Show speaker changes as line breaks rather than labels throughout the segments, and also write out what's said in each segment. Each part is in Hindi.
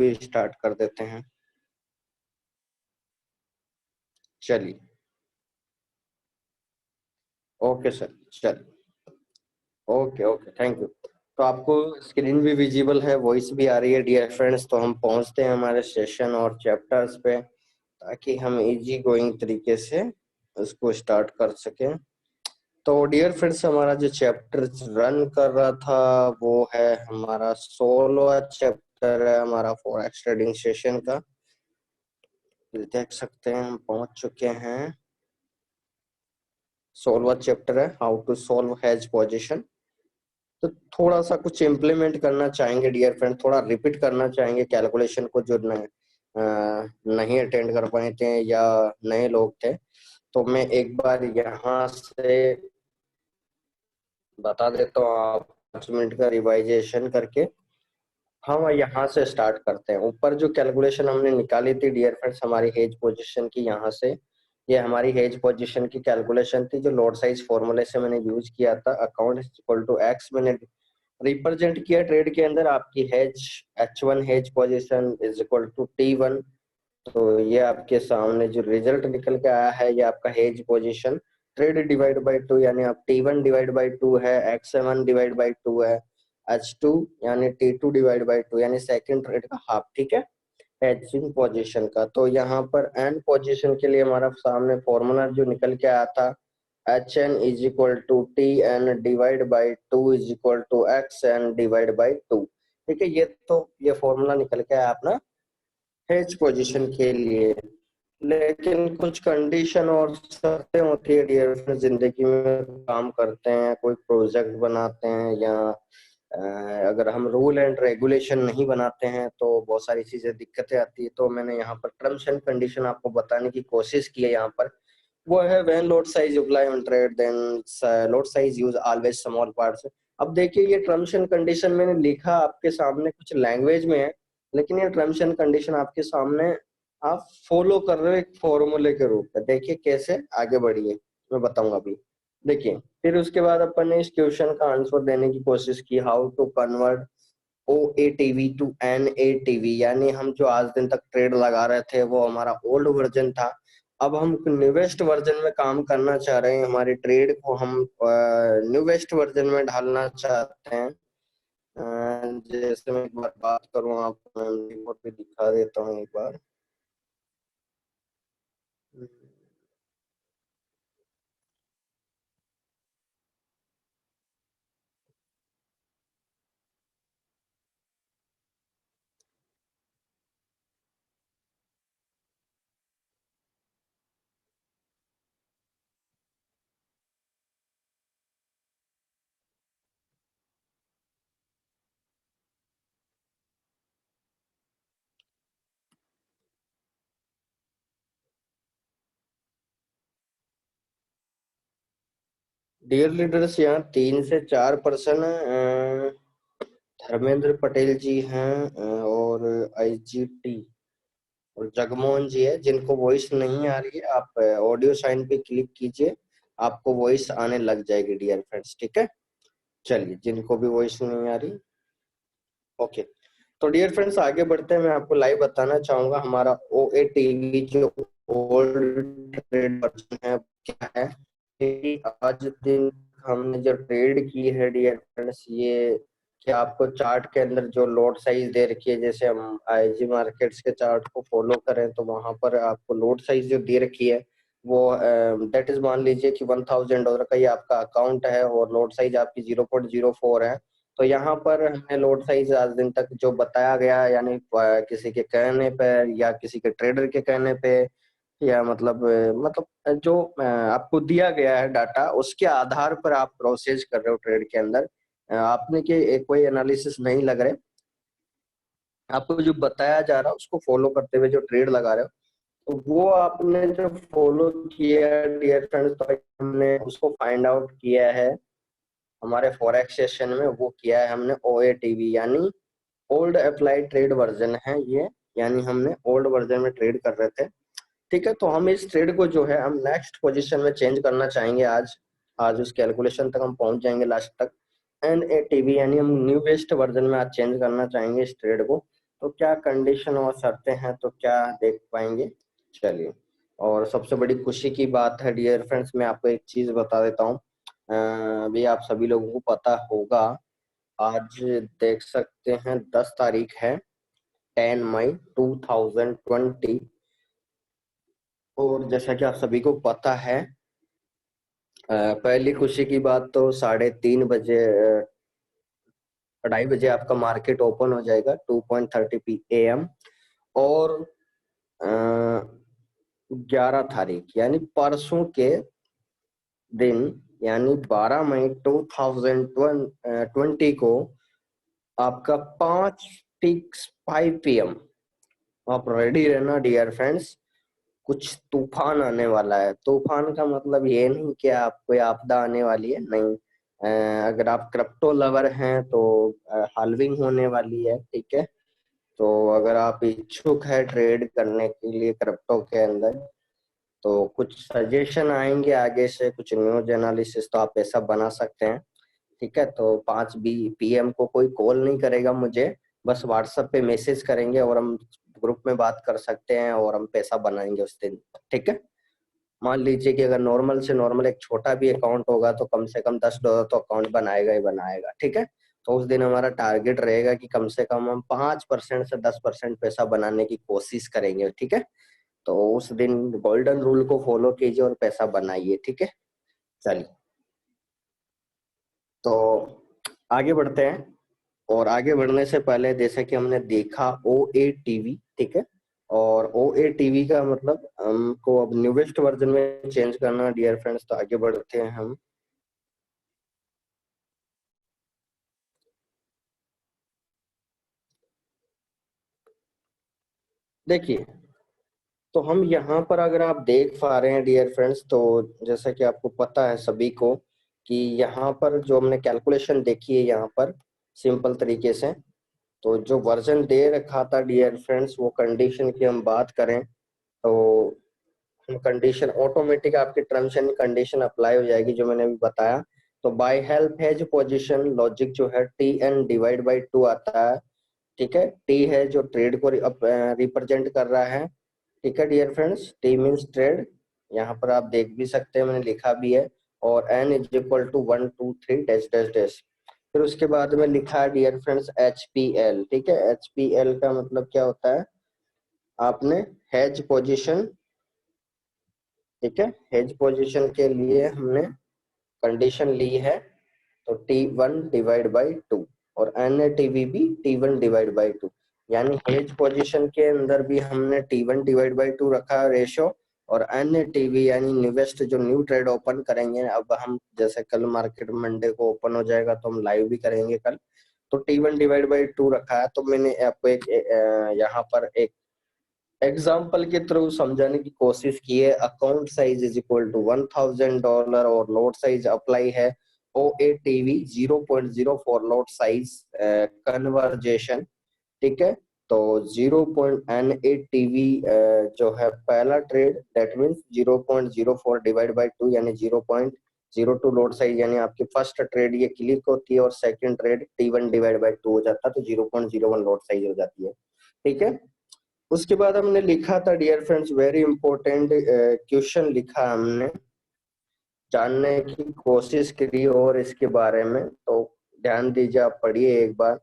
भी स्टार्ट कर देते हैं। चलिए, ओके सर, चल, ओके ओके, थैंक यू। तो आपको स्क्रीन भी विजिबल है, वॉइस भी आ रही है डियर फ्रेंड्स। तो हम पहुंचते हैं हमारे सेशन और चैप्टर्स पे, ताकि हम इजी गोइंग तरीके से उसको स्टार्ट कर सकें। तो डियर फ्रेंड्स, हमारा जो चैप्टर रन कर रहा था वो है हमारा 16वां चैप्टर है हमारा फॉरेक्स ट्रेडिंग सेशन का। देख सकते हैं हम पहुंच चुके हैं, 16वां चैप्टर है how to solve hedge position. तो थोड़ा सा कुछ इम्प्लीमेंट करना चाहेंगे डियर फ्रेंड, थोड़ा रिपीट करना चाहेंगे कैलकुलेशन को, जो नहीं अटेंड कर पाए थे या नए लोग थे। तो मैं एक बार यहाँ से बता देता हूँ, आप 5 मिनट का रिवाइजेशन करके हम यहाँ से स्टार्ट करते हैं। ऊपर जो कैलकुलेशन हमने निकाली थी डियर फ्रेंड्स हमारी हेज पोजीशन की, यहाँ से ये हमारी हेज पोजीशन की कैलकुलेशन थी, जो लॉट साइज फॉर्मूले से मैंने यूज किया था। अकाउंट इक्वल टू एक्स मैंने रिप्रेजेंट किया ट्रेड के अंदर, आपकी hedge H1 hedge position is equal to T1। तो ये आपके सामने जो रिजल्ट निकल के आया है, ये आपका hedge position trade divide by 2, यानी आप T1 डिवाइड बाई 2 है, X7 डिवाइड बाई 2 है, H2 यानी T2 डिवाइड बाई 2 यानी सेकंड ट्रेड का हाफ, ठीक है, हेजिंग पोजीशन का। तो यहाँ पर एंड पोजीशन के लिए हमारा सामने फॉर्मूला जो निकल के आया था, HN is equal to TN divide by 2 is equal to XN divide by 2। ठीक है, ये फॉर्मूला निकल के आया अपना हेज पोजीशन के लिए। लेकिन कुछ कंडीशन और शर्तें होती है डियर फ्रेंड्स, जिंदगी में काम करते हैं, कोई प्रोजेक्ट बनाते हैं, या अगर हम रूल एंड रेगुलेशन नहीं बनाते हैं तो बहुत सारी चीजें दिक्कतें आती है। तो मैंने यहाँ पर टर्म्स एंड कंडीशन आपको बताने की कोशिश की है। यहाँ पर वो है when load size apply on trade then load size use always small parts. अब देखिए, ये टर्म्स एंड कंडीशन मैंने लिखा आपके सामने कुछ लैंग्वेज में है, लेकिन ये टर्म्स एंड कंडीशन आपके सामने आप फॉलो कर रहे हो एक फॉर्मूले के रूप में। देखिए कैसे आगे बढ़िए, मैं बताऊंगा अभी। देखिए, फिर उसके बाद अपन ने इस क्वेश्चन का आंसर देने की कोशिश की, how to convert OATV to NATV, यानी हम जो आज दिन तक ट्रेड लगा रहे थे वो हमारा ओल्ड वर्जन था। अब हम न्यूवेस्ट वर्जन में काम करना चाह रहे हैं, हमारी ट्रेड को हम न्यूवेस्ट वर्जन में ढालना चाहते हैं। जैसे मैं एक बार बात करूँ, आपको मैं रिपोर्ट पे दिखा देता हूँ एक बार। डियर लीडर्स, यहाँ 3 से 4 पर्सन धर्मेंद्र पटेल जी हैं, और IGT और जगमोहन जी है। जिनको वॉइस नहीं आ रही है, आप ऑडियो साइन पे क्लिक कीजिए, आपको वॉइस आने लग जाएगी डियर फ्रेंड्स, ठीक है। चलिए, जिनको भी वॉइस नहीं आ रही, ओके। तो डियर फ्रेंड्स आगे बढ़ते हैं, मैं आपको लाइव बताना चाहूंगा हमारा OATV जो ओल्ड ट्रेड वर्जन है क्या है। आज दिन हमने जो ट्रेड की है डियर फ्रेंड्स, ये क्या आपको चार्ट के अंदर जो लोड साइज दे रखी है, जैसे हम IG मार्केट्स के चार्ट को फॉलो करें तो वहां पर आपको लोड साइज जो दे रखी है वो दैट इज, मान लीजिए कि $1000 का ये आपका अकाउंट है और लोड साइज आपकी 0.04 है। तो यहाँ पर हमें लोड साइज आज दिन तक जो बताया गया, यानी किसी के कहने पर या किसी के ट्रेडर के कहने पे, या मतलब जो आपको दिया गया है डाटा, उसके आधार पर आप प्रोसेस कर रहे हो ट्रेड के अंदर। आपने के कोई एनालिसिस नहीं लग रहे, आपको जो बताया जा रहा है उसको फॉलो करते हुए जो ट्रेड लगा रहे हो, तो वो आपने जो फॉलो किया डियर फ्रेंड्स, तो हमने उसको फाइंड आउट किया है हमारे फॉरेक्स सेशन में। वो किया है हमने OATV, यानी ओल्ड अप्लाइड ट्रेड वर्जन है ये, यानी हमने ओल्ड वर्जन में ट्रेड कर रहे थे। ठीक है, तो हम इस ट्रेड को जो है हम नेक्स्ट पोजीशन में चेंज करना चाहेंगे। आज आज उस कैलकुलेशन तक हम पहुंच जाएंगे लास्ट तक। NATV यानी हम न्यू बेस्ट वर्जन में आज चेंज करना चाहेंगे इस ट्रेड को। तो क्या कंडीशन और शर्तें हैं, तो क्या देख पाएंगे। चलिए, और सबसे बड़ी खुशी की बात है डियर फ्रेंड्स, मैं आपको एक चीज बता देता हूँ। अभी आप सभी लोगों को पता होगा, आज देख सकते हैं 10 तारीख है, 10 मई 2020। और जैसा कि आप सभी को पता है, पहली खुशी की बात तो 3:30 बजे, 2:30 बजे आपका मार्केट ओपन हो जाएगा, 2:30 PM। और 11 तारीख यानी परसों के दिन, यानी 12 मई 2020 को आपका 5:05 PM, आप रेडी रहना डियर फ्रेंड्स, कुछ तूफान आने वाला है। तूफान का मतलब ये नहीं कि आप कोई आपदा आने वाली है, नहीं। अगर आप क्रिप्टो लवर हैं तो हाल्विंग होने वाली है, ठीक है। तो अगर आप इच्छुक है ट्रेड करने के लिए क्रिप्टो के अंदर, तो कुछ सजेशन आएंगे आगे से, कुछ न्यूज एनालिसिस, तो आप ऐसा बना सकते हैं, ठीक है। तो 5 PM को कोई कॉल नहीं करेगा मुझे, बस व्हाट्सएप पे मैसेज करेंगे और हम ग्रुप में बात कर सकते हैं और हम पैसा बनाएंगे उस दिन, ठीक है। मान लीजिए कि अगर नॉर्मल से नॉर्मल एक छोटा भी अकाउंट होगा तो कम से कम $10 तो अकाउंट बनाएगा ही बनाएगा, ठीक है। तो उस दिन हमारा टारगेट रहेगा कि कम से कम हम 5% से 10% पैसा बनाने की कोशिश करेंगे, ठीक है। तो उस दिन गोल्डन रूल को फॉलो कीजिए और पैसा बनाइए, ठीक है। चलिए, तो आगे बढ़ते हैं। और आगे बढ़ने से पहले, जैसे कि हमने देखा OATV, ठीक है। और OATV का मतलब हमको अब न्यूवेस्ट वर्जन में चेंज करना डियर फ्रेंड्स, तो आगे बढ़ते हैं हम। देखिए, तो हम यहाँ पर अगर आप देख पा रहे हैं डियर फ्रेंड्स, तो जैसा कि आपको पता है सभी को कि यहाँ पर जो हमने कैलकुलेशन देखी है यहाँ पर सिंपल तरीके से, तो जो वर्जन दे रखा था डियर फ्रेंड्स, वो कंडीशन की हम बात करें तो कंडीशन ऑटोमेटिक आपके टर्म्स एंड कंडीशन अप्लाई हो जाएगी, जो मैंने अभी बताया। तो by help hedge position logic जो है TN/2 आता है, ठीक है। टी है जो ट्रेड को रिप्रेजेंट कर रहा है, ठीक है dear friends, T means trade, यहाँ पर आप देख भी सकते हैं, मैंने लिखा भी है। और N = 1 2 3 -- फिर उसके बाद में लिखा है डियर फ्रेंड्स HPL, ठीक है। HPL का मतलब क्या होता है, आपने हेज पोजीशन, ठीक है, हेज पोजीशन के लिए हमने कंडीशन ली है, तो T1/2 और NATV भी T1/2, यानी हेज पोजीशन के अंदर भी हमने T1/2 रखा रेशो। और NATV यानी न्यूवेस्ट, जो न्यू ट्रेड ओपन करेंगे, अब हम जैसे कल मार्केट मंडे को ओपन हो जाएगा तो हम लाइव भी करेंगे कल, तो T1/2 रखा है। तो मैंने आपको एक यहाँ पर एक एग्जाम्पल के थ्रू समझाने की कोशिश की है। अकाउंट साइज = $1000 और लोड साइज अप्लाई है OATV 0.04 लोड साइज कन्वर्जेशन, ठीक है। तो 0.NATV जो है पहला ट्रेड, दैट मीन्स 0.04 ÷ 2 यानी 0.02 लोड साइज, यानी आपकी फर्स्ट ट्रेड ये क्लिक होती है और सेकंड ट्रेड T1/2 हो जाता है, तो 0.01 लोड साइज हो जाती है, ठीक है। उसके बाद हमने लिखा था dear friends, very important question लिखा हमने, जानने की कोशिश करी और इसके बारे में, तो ध्यान दीजिए, आप पढ़िए एक बार।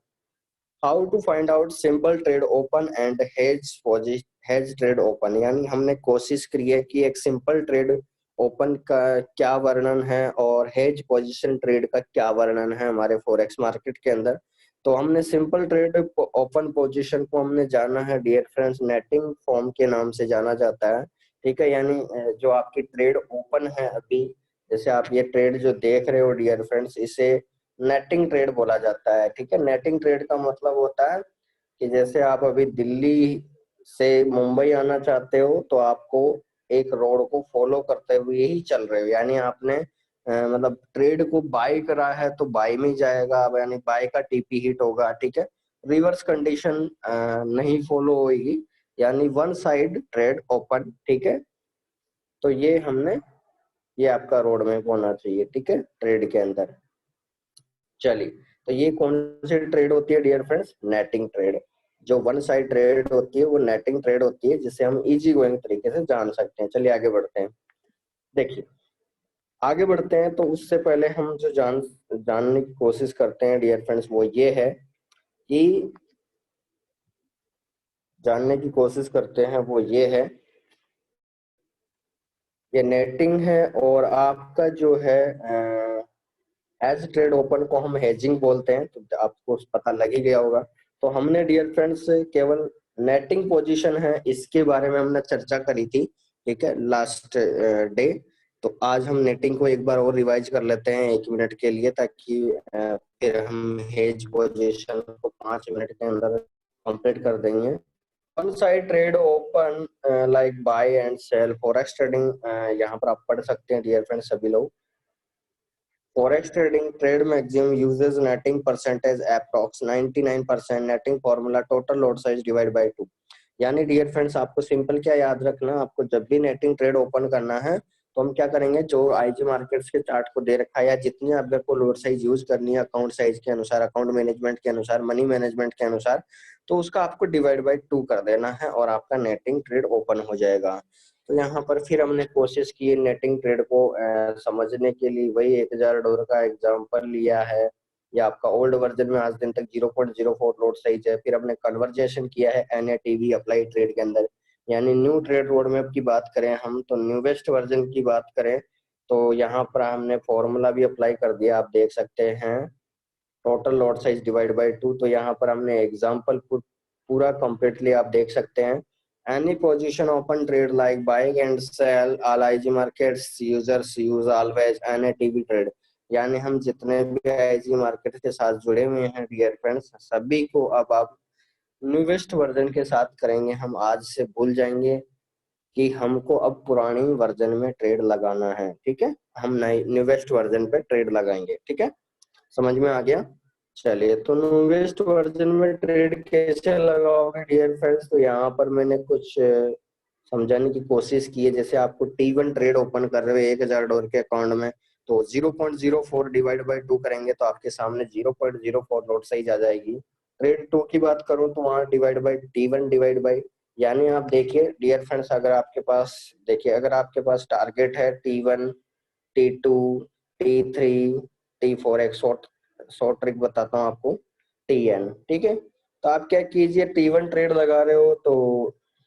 How to find out simple trade open and hedge trade open, यानी हमने कोशिश की है कि एक सिंपल ट्रेड ओपन का क्या वर्णन है और हेज पोजीशन ट्रेड का क्या वर्णन है हमारे फॉरेक्स मार्केट के अंदर। तो हमने सिंपल ट्रेड ओपन पोजीशन को हमने जाना है डियर फ्रेंड्स, नेटिंग फॉर्म के नाम से जाना जाता है, ठीक है। यानी जो आपकी ट्रेड ओपन है अभी, जैसे आप ये ट्रेड जो देख रहे हो डियर फ्रेंड्स, इसे नेटिंग ट्रेड बोला जाता है, ठीक है। नेटिंग ट्रेड का मतलब होता है कि जैसे आप अभी दिल्ली से मुंबई आना चाहते हो, तो आपको एक रोड को फॉलो करते हुए ही चल रहे हो, यानी आपने मतलब ट्रेड को बाय करा है तो बाय में ही जाएगा, अब यानी बाय का TP हिट होगा, ठीक है। रिवर्स कंडीशन नहीं फॉलो होगी, यानी वन साइड ट्रेड ओपन, ठीक है। तो ये हमने, ये आपका रोड मैप होना चाहिए, ठीक है, ट्रेड के अंदर। चलिए, तो ये कौन सी ट्रेड होती है डियर फ्रेंड्स, नेटिंग ट्रेड। जो वन साइड ट्रेड होती है वो नेटिंग ट्रेड होती है, जिसे हम इजी गोइंग तरीके से जान सकते हैं। चलिए आगे बढ़ते हैं। देखिए आगे बढ़ते हैं तो उससे पहले हम जो जानने की कोशिश करते हैं डियर फ्रेंड्स, वो ये है कि जानने की कोशिश करते हैं वो ये है, ये नेटिंग है और आपका जो है एज ट्रेड ओपन को हम हेजिंग बोलते हैं, तो आपको पता लग ही गया होगा। तो हमने डियर फ्रेंड्स केवल नेटिंग पोजीशन है इसके बारे में हमने चर्चा करी थी, ठीक है, लास्ट डे। तो आज हम नेटिंग को एक बार और रिवाइज कर लेते हैं 1 मिनट के लिए, ताकि फिर हम हेज पोजीशन को 5 मिनट के अंदर कंप्लीट कर देंगे। One side trade open like buy and sell forex trading, यहाँ पर आप पढ़ सकते हैं डियर फ्रेंड्स सभी लोग। Forex trading trade maximum uses netting percentage approx 99% netting formula total lot size divide by 2। यानी डियर फ्रेंड्स आपको सिंपल क्या याद रखना, आपको जब भी नेटिंग ट्रेड ओपन करना है तो हम क्या करेंगे, जो आईजी मार्केट्स के चार्ट को दे रखा है या जितनी आपको लोड साइज यूज करनी है अकाउंट साइज के अनुसार, अकाउंट मैनेजमेंट के अनुसार, मनी मैनेजमेंट के अनुसार, तो उसका आपको डिवाइड बाय 2 कर देना है और आपका नेटिंग ट्रेड ओपन हो जाएगा। तो यहाँ पर फिर हमने कोशिश की नेटिंग ट्रेड को समझने के लिए, वही $1000 का एग्जांपल लिया है। या आपका ओल्ड वर्जन में आज दिन तक 0.04 लोड साइज है। फिर हमने कन्वर्जेशन किया है एनएटीवी अप्लाई ट्रेड के अंदर, यानी न्यू ट्रेड रोड मैप की बात करें हम, तो न्यूवेस्ट वर्जन की बात करें तो यहाँ पर हमने फॉर्मूला भी अप्लाई कर दिया, आप देख सकते हैं, total lot size divide by 2। तो यहाँ पर हमने एग्जांपल पूरा कंप्लीटली आप देख सकते हैं। Any position open trade like buying and sell all IG markets users use always NATV trade. यानी हम जितने भी आईजी मार्केट के साथ जुड़े हुए हैं डियर फ्रेंड्स, सभी को अब आप न्यूवेस्ट वर्जन के साथ करेंगे। हम आज से भूल जाएंगे कि हमको अब पुरानी वर्जन में ट्रेड लगाना है, ठीक है, हम नई न्यूवेस्ट वर्जन पे ट्रेड लगाएंगे, ठीक है, समझ में आ गया। चलिए, तो नोवेस्ट वर्जन में ट्रेड कैसे लगाओगे डियर फ्रेंड्स, तो यहाँ पर मैंने कुछ समझाने की कोशिश की है। जैसे आपको T1 ट्रेड ओपन कर रहे हो $1000 के अकाउंट में, तो 0.04 डिवाइड बाय 2 करेंगे तो आपके सामने 0.04 नोट साइज आ जाएगी। ट्रेड 2 की बात करूं तो वहां divide by T1 divide by, यानी आप देखिए डियर फ्रेंड्स, अगर आपके पास, देखिए अगर आपके पास टारगेट है T1, T2, T3, T4, एक शॉर्ट ट्रिक बताता हूँ आपको, TN, ठीक है। तो आप क्या कीजिए, T1 ट्रेड लगा रहे हो तो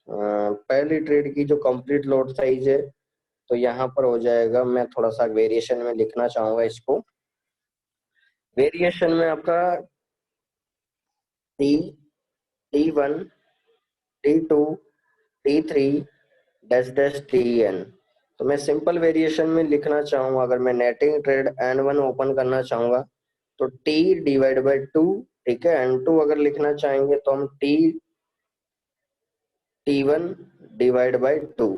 पहली ट्रेड की जो कंप्लीट लॉट साइज है, तो यहाँ पर हो जाएगा, मैं थोड़ा सा वेरिएशन में लिखना चाहूंगा इसको। वेरिएशन में आपका T, T1, T2, T3 dash dash TN। तो मैं सिंपल वेरिएशन में लिखना चाहूंगा, अगर मैं नेटिंग ट्रेड N1 ओपन करना चाहूंगा तो T डिवाइड बाय 2, ठीक है। N2 अगर लिखना चाहेंगे तो हम T1 डिवाइड बाय 2,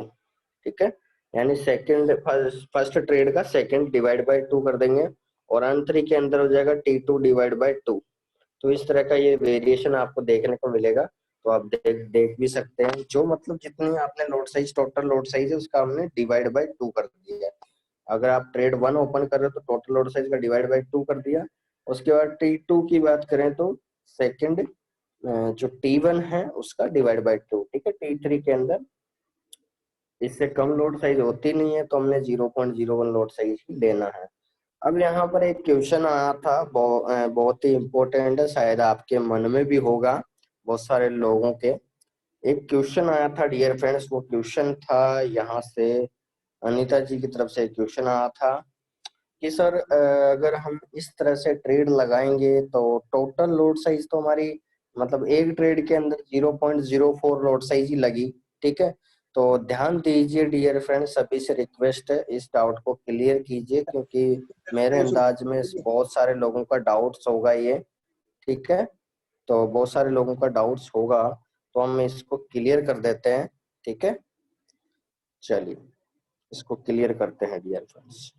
ठीक है, यानी सेकंड फर्स्ट ट्रेड का सेकंड डिवाइड बाय 2 कर देंगे और N3 के अंदर हो जाएगा T2 डिवाइड बाय 2। तो इस तरह का ये वेरिएशन आपको देखने को मिलेगा। तो आप देख भी सकते हैं, जो मतलब जितनी आपने load size, total load size है उसका हमने डिवाइड बाय 2 कर दिया है। अगर आप ट्रेड 1 ओपन कर रहे हो तो टोटल लोड साइज का डिवाइड बाय 2 कर दिया। उसके बाद T2 की बात करें तो सेकंड जो T1 है उसका डिवाइड बाय 2, ठीक है। T3 के अंदर इससे कम लोड साइज होती नहीं है तो हमने 0.01 लोड साइज ही लेना है। अब यहाँ पर एक क्वेश्चन आया था, बहुत ही इम्पोर्टेंट है, शायद आपके मन में भी होगा, बहुत सारे लोगों के। एक क्वेश्चन आया था डियर फ्रेंड्स, वो क्वेश्चन था यहाँ से, अनीता जी की तरफ से क्वेश्चन आया था कि सर अगर हम इस तरह से ट्रेड लगाएंगे तो टोटल लोड साइज तो हमारी, मतलब एक ट्रेड के अंदर 0.04 लोड साइज ही लगी, ठीक है। तो ध्यान दीजिए डियर फ्रेंड्स, सभी से रिक्वेस्ट है इस डाउट को क्लियर कीजिए, क्योंकि मेरे अंदाज में बहुत सारे लोगों का डाउट्स होगा ये, ठीक है। तो बहुत सारे लोगों का डाउट्स होगा, तो हम इसको क्लियर कर देते हैं, ठीक है। चलिए इसको क्लियर करते हैं डियर फ्रेंड्स।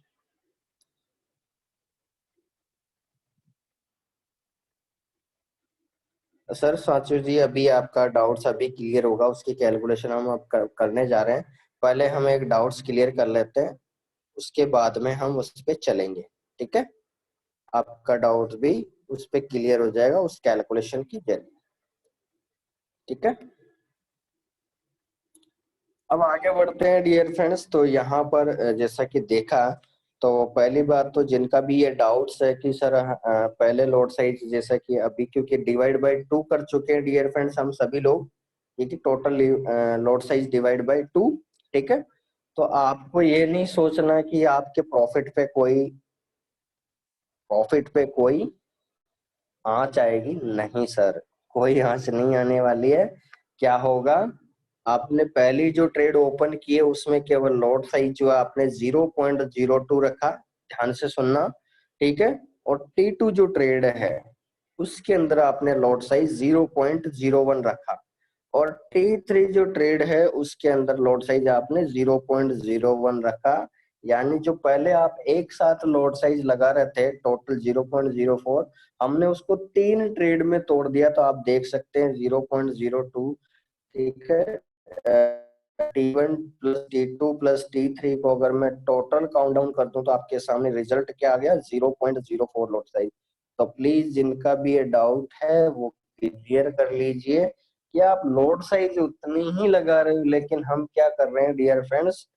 सर साचू जी, अभी आपका डाउट्स अभी क्लियर होगा, उसकी कैलकुलेशन हम अब करने जा रहे हैं। पहले हम एक डाउट्स क्लियर कर लेते हैं, उसके बाद में हम उस पे चलेंगे, ठीक है। आपका डाउट भी उस पे क्लियर हो जाएगा उस कैलकुलेशन के जरिए। ठीक है। अब आगे बढ़ते हैं डियर फ्रेंड्स। तो यहाँ पर जैसा कि देखा, तो पहली बात तो जिनका भी ये डाउट्स है कि सर पहले लोड साइज जैसा कि अभी क्योंकि डिवाइड बाय 2 कर चुके हैं डियर फ्रेंड्स हम सभी लोग, ठीक है, total load size divide by 2, ठीक है। तो आपको ये नहीं सोचना कि आपके प्रॉफिट पे कोई आंच आएगी, नहीं सर, कोई आंच नहीं आने वाली है। क्या होगा, आपने पहली जो ट्रेड ओपन की है उसमें केवल लॉट साइज जो है आपने 0.02 रखा, ध्यान से सुनना, ठीक है। और T2 जो ट्रेड है उसके अंदर आपने लॉट साइज 0.01 रखा, और T3 जो ट्रेड है उसके अंदर लॉट साइज आपने 0.01 रखा। यानी जो पहले आप एक साथ लॉट साइज लगा रहे थे टोटल 0.04, हमने उसको 3 ट्रेड में तोड़ दिया। तो आप देख सकते हैं 0.02, ठीक है। T1 plus T2 plus T3 को अगर मैं टोटल काउंट डाउन कर दूं तो आपके सामने रिजल्ट क्या आ गया, 0.04 लॉट साइज। तो प्लीज जिनका भी ये डाउट है वो क्लियर कर लीजिए कि आप लोड साइज उतनी ही लगा रहे हो, लेकिन हम क्या कर रहे हैं डियर फ्रेंड्स,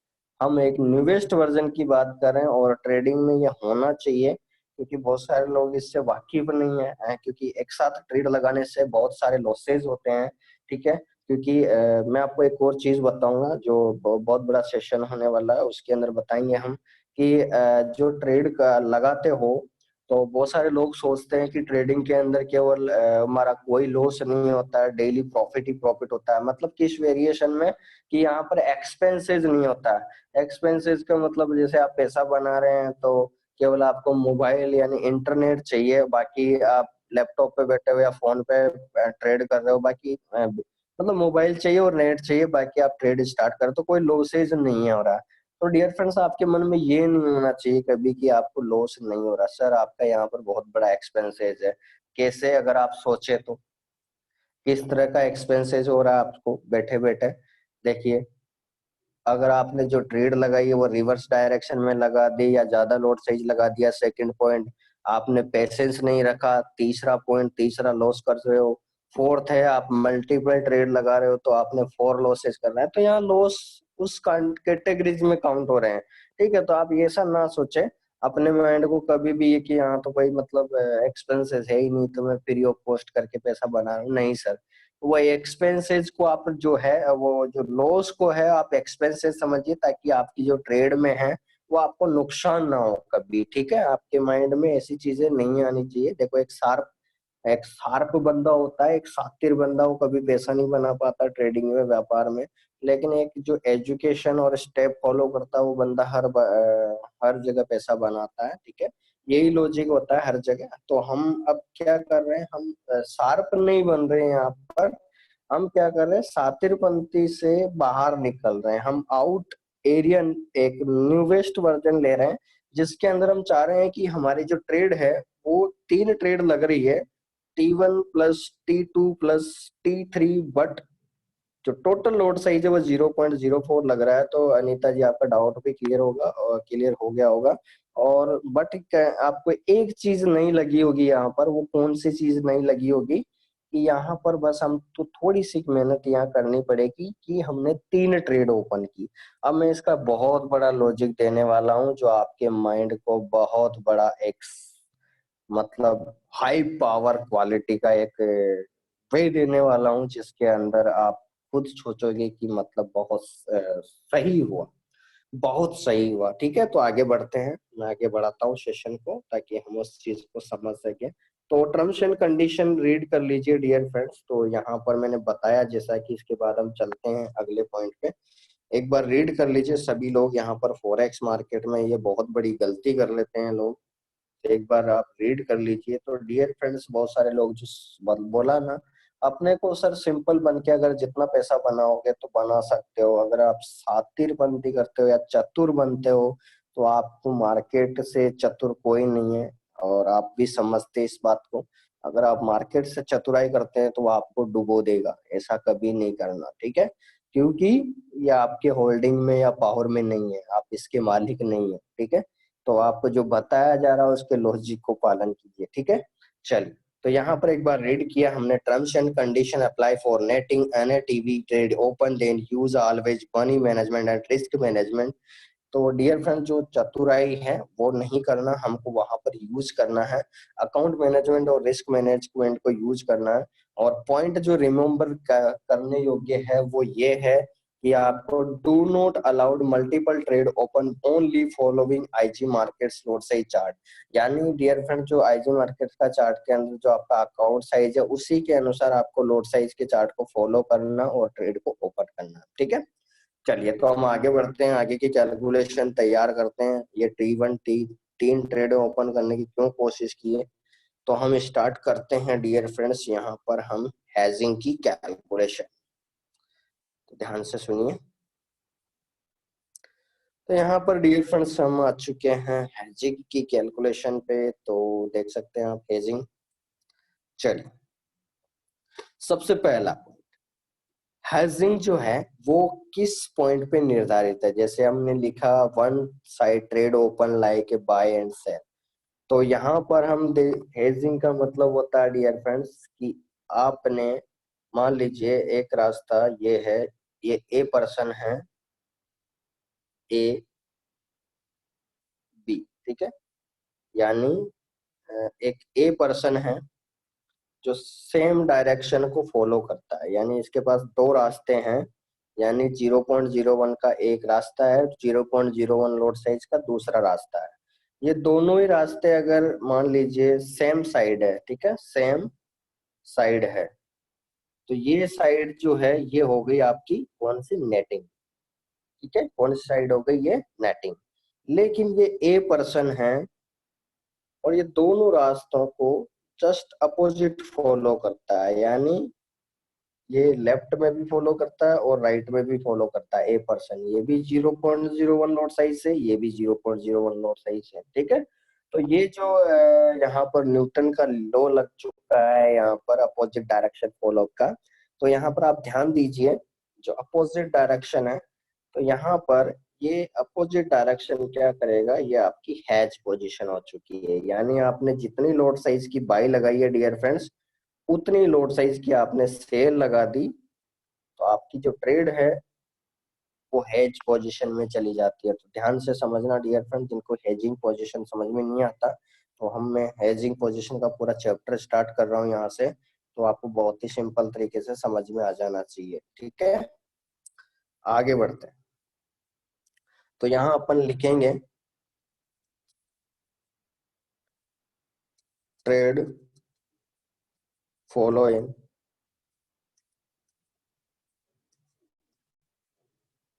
हम एक न्यूवेस्ट वर्जन की बात कर रहे हैं, और ट्रेडिंग में ये होना चाहिए क्योंकि बहुत सारे लोग इससे वाकिफ नहीं है, क्योंकि एक साथ ट्रेड लगाने से बहुत सारे लॉसेज होते हैं, ठीक है। क्योंकि मैं आपको एक और चीज बताऊंगा जो बहुत बड़ा सेशन होने वाला है, उसके अंदर बताएंगे हम कि जो ट्रेड का लगाते हो, तो बहुत सारे लोग सोचते हैं कि ट्रेडिंग के अंदर केवल हमारा कोई लॉस नहीं होता है, डेली प्रॉफिट ही प्रॉफिट होता है। मतलब किस वेरिएशन में, कि यहाँ पर एक्सपेंसेस नहीं होता है। एक्सपेंसेस का मतलब जैसे आप पैसा बना रहे हैं तो केवल आपको मोबाइल यानी इंटरनेट चाहिए, बाकी आप लैपटॉप पे बैठे हुए या फोन पे ट्रेड कर रहे हो, बाकी मतलब मोबाइल चाहिए और नेट चाहिए, बाकी आप ट्रेड स्टार्ट करें तो कोई लॉसेज नहीं हो रहा। तो डियर फ्रेंड्स आपके मन में ये नहीं होना चाहिए कभी कि आपको लॉस नहीं हो रहा, सर आपका यहाँ पर बहुत बड़ा एक्सपेंसेज है। कैसे, अगर आप सोचे तो किस तरह का एक्सपेंसेज हो रहा है आपको बैठे बैठे, देखिए। अगर आपने जो ट्रेड लगाई है वो रिवर्स डायरेक्शन में लगा दी या ज्यादा लोड साइज लगा दिया, सेकंड पॉइंट आपने पेशेंस नहीं रखा, तीसरा पॉइंट तीसरा लॉस कर रहे हो, फोर्थ है आप मल्टीपल ट्रेड लगा रहे हो तो आपने 4 लॉसेस करना है, तो यहाँ लॉस उस कैटेगरीज में काउंट हो रहे हैं, ठीक है। तो आप ये ऐसा ना सोचे अपने माइंड को कभी भी ये कि यहाँ तो कोई मतलब एक्सपेंसेस है ही नहीं तो मैं फ्री ऑफ कॉस्ट करके पैसा बना रहा हूँ, नहीं सर। वो एक्सपेंसेस को आप जो है वो जो लॉस को है आप एक्सपेंसेस समझिए, ताकि आपकी जो ट्रेड में है वो आपको नुकसान ना हो कभी, ठीक है। आपके माइंड में ऐसी चीजें नहीं आनी चाहिए। देखो एक शार्प बंदा होता है, एक शातिर बंदा, वो कभी पैसा नहीं बना पाता ट्रेडिंग में, व्यापार में। लेकिन एक जो एजुकेशन और स्टेप फॉलो करता है वो बंदा हर जगह पैसा बनाता है, ठीक है। यही लॉजिक होता है हर जगह। तो हम अब क्या कर रहे हैं, हम शार्प नहीं बन रहे हैं यहाँ पर, हम क्या कर रहे हैं, सातिरपंथी से बाहर निकल रहे हैं, हम आउट एरिया एक न्यूवेस्ट वर्जन ले रहे हैं, जिसके अंदर हम चाह रहे हैं कि हमारी जो ट्रेड है वो 3 ट्रेड लग रही है, T1 plus T2 plus T3, but जो टोटल लोड साइज है वो 0.04 लग रहा है। तो अनीता जी आपका डाउट भी क्लियर होगा और क्लियर हो गया होगा। और बट आपको एक चीज नहीं लगी होगी यहाँ पर, वो कौन सी चीज नहीं लगी होगी, कि यहाँ पर बस हम तो थोड़ी सी मेहनत यहाँ करनी पड़ेगी कि हमने 3 ट्रेड ओपन की। अब मैं इसका बहुत बड़ा लॉजिक देने वाला हूँ जो आपके माइंड को बहुत बड़ा एक मतलब हाई पावर क्वालिटी का एक वे देने वाला हूँ, जिसके अंदर आप खुद सोचोगे कि मतलब बहुत सही हुआ, बहुत सही हुआ, ठीक है। तो आगे बढ़ते हैं, मैं आगे बढ़ाता हूँ सेशन को ताकि हम उस चीज को समझ सके। तो टर्म्स एंड कंडीशन रीड कर लीजिए डियर फ्रेंड्स। तो यहाँ पर मैंने बताया जैसा कि इसके बाद हम चलते हैं अगले पॉइंट पे, एक बार रीड कर लीजिए सभी लोग। यहाँ पर फॉरेक्स मार्केट में ये बहुत बड़ी गलती कर लेते हैं लोग, एक बार आप रीड कर लीजिए। तो डियर फ्रेंड्स बहुत सारे लोग जो बोला ना, अपने को सर सिंपल बन के अगर जितना पैसा बनाओगे तो बना सकते हो, अगर आप शातिर बनती करते हो या चतुर बनते हो तो आपको मार्केट से चतुर कोई नहीं है, और आप भी समझते इस बात को। अगर आप मार्केट से चतुराई करते हैं तो वो आपको डुबो देगा, ऐसा कभी नहीं करना, ठीक है। क्योंकि ये आपके होल्डिंग में या पावर में नहीं है, आप इसके मालिक नहीं है, ठीक है। तो आपको जो बताया जा रहा है उसके लॉजिक को पालन कीजिए, ठीक है। चलिए, तो यहाँ पर एक बार रीड किया हमने, terms and condition apply for netting NATV trade open, then use always money management and risk management. तो डियर फ्रेंड, जो चतुराई है वो नहीं करना, हमको वहां पर यूज करना है अकाउंट मैनेजमेंट और रिस्क मैनेजमेंट को यूज करना है। और पॉइंट जो रिमेम्बर करने योग्य है वो ये है कि आपको do not allowed multiple trade open only following IG market load size chart. यानी डियर फ्रेंड, जो आईजी मार्केट का चार्ट के अंदर जो आपका अकाउंट साइज है उसी के अनुसार आपको लोड साइज के चार्ट को फॉलो करना और ट्रेड को ओपन करना। ठीक है, चलिए तो हम आगे बढ़ते हैं, आगे की कैलकुलेशन तैयार करते हैं। ये तीन ट्रेड ओपन करने की क्यों कोशिश की है, तो हम स्टार्ट करते हैं डियर फ्रेंड्स। यहाँ पर हम हेजिंग की कैलकुलेशन, तो ध्यान से सुनिए। तो यहाँ पर डियर फ्रेंड्स हम आ चुके हैं हेजिंग की कैलकुलेशन पे, तो देख सकते हैं आप हेजिंग। चलिए, सबसे पहला हेजिंग जो है वो किस पॉइंट पे निर्धारित है। जैसे हमने लिखा one side trade open like a buy and sell, तो यहाँ पर हम हेजिंग का मतलब होता है डियर फ्रेंड्स कि आपने मान लीजिए एक रास्ता ये है, ये ए पर्सन है, ए बी, ठीक है। यानी एक ए पर्सन है जो सेम डायरेक्शन को फॉलो करता है, यानी इसके पास दो रास्ते हैं। यानी 0.01 का एक रास्ता है, 0.01 लोड साइज का दूसरा रास्ता है। ये दोनों ही रास्ते अगर मान लीजिए सेम साइड है, ठीक है, सेम साइड है, तो ये साइड जो है ये हो गई आपकी कौन सी, नेटिंग। ठीक है, कौन सी साइड हो गई, ये नेटिंग। लेकिन ये ए पर्सन है और ये दोनों रास्तों को जस्ट अपोजिट फॉलो करता है, यानी ये लेफ्ट में भी फॉलो करता है और राइट में भी फॉलो करता है। ए पर्सन ये भी 0.01 नोट साइज से, ये भी 0.01 नोट साइज से, ठीक है। तो ये जो यहाँ पर न्यूटन का लॉ लग चुका है यहाँ पर अपोजिट डायरेक्शन फॉलो का। तो यहाँ पर आप ध्यान दीजिए, जो अपोजिट डायरेक्शन है, तो यहाँ पर ये अपोजिट डायरेक्शन क्या करेगा, ये आपकी हैज पोजीशन हो चुकी है। यानी आपने जितनी लोड साइज की बाई लगाई है डियर फ्रेंड्स, उतनी लोड साइज की आपने सेल लगा दी, तो आपकी जो ट्रेड है वो हेज पोजीशन में चली जाती है। तो ध्यान से समझना डियर फ्रेंड, जिनको हेजिंग पोजीशन समझ में नहीं आता, तो मैं हेजिंग पोजीशन का पूरा चैप्टर स्टार्ट कर रहा हूँ यहाँ से, तो आपको बहुत ही सिंपल तरीके से समझ में आ जाना चाहिए। ठीक है, आगे बढ़ते हैं। तो यहाँ अपन लिखेंगे trade following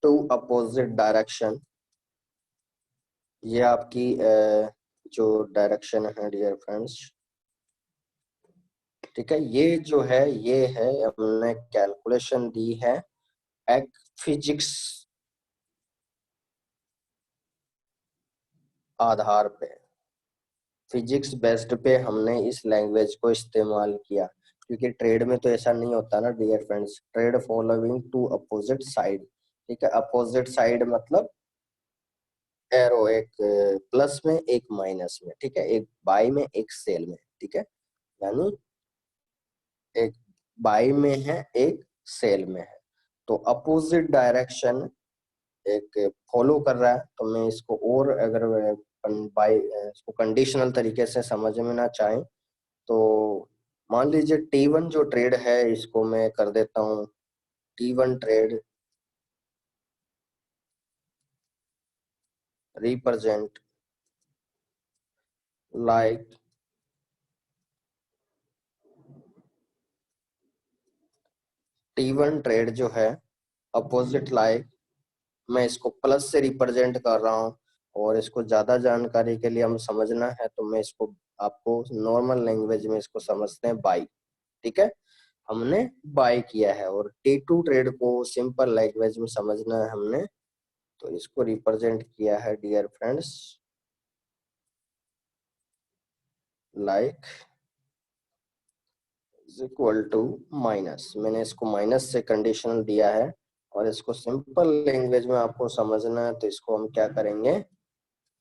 to opposite direction. ये आपकी जो डायरेक्शन है डियर फ्रेंड्स, ठीक है, ये जो है ये है, हमने कैलकुलेशन दी है एक फिजिक्स आधार पे, फिजिक्स बेस्ड पे हमने इस लैंग्वेज को इस्तेमाल किया। क्योंकि ट्रेड में तो ऐसा नहीं होता ना dear friends, trade following to opposite side. ठीक है, अपोजिट साइड मतलब एरो, एक प्लस में एक माइनस में, ठीक है, एक बाई में एक सेल में, ठीक है। यानी एक बाई में है एक सेल में है, तो अपोजिट डायरेक्शन एक फॉलो कर रहा है। तो मैं इसको और अगर बाई इसको कंडीशनल तरीके से समझ में ना चाहें, तो मान लीजिए T1 जो ट्रेड है इसको मैं कर देता हूँ T1 trade represent like T1 trade जो है अपोजिट लाइक, मैं इसको प्लस से रिप्रेजेंट कर रहा हूँ। और इसको ज्यादा जानकारी के लिए हम समझना है तो मैं इसको आपको नॉर्मल लैंग्वेज में इसको समझते हैं बाई। ठीक है, हमने बाय किया है। और T2 ट्रेड को सिंपल लैंग्वेज में समझना है हमने, तो इसको रिप्रेजेंट किया है dear friends like is equal to minus. मैंने इसको माइनस से कंडीशनल दिया है और इसको सिंपल लैंग्वेज में आपको समझना है, तो इसको हम क्या करेंगे,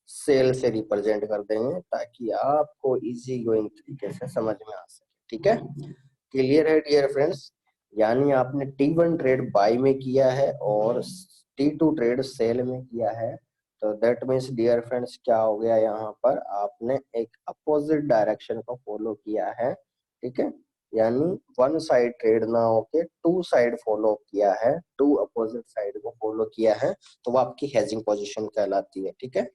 सेल से रिप्रेजेंट कर देंगे ताकि आपको इजी गोइंग तरीके से समझ में आ सके। ठीक है, क्लियर है डियर फ्रेंड्स। यानी आपने T1 ट्रेड बाई में किया है और T2 ट्रेड सेल में किया है, तो दैट मीन्स डियर फ्रेंड्स क्या हो गया, यहाँ पर आपने एक अपोजिट डायरेक्शन को फॉलो किया है। ठीक है, यानी वन साइड ट्रेड ना होके टू साइड फॉलो किया है, टू अपोजिट साइड को फॉलो किया है, तो वो आपकी हेजिंग पोजीशन कहलाती है। ठीक है,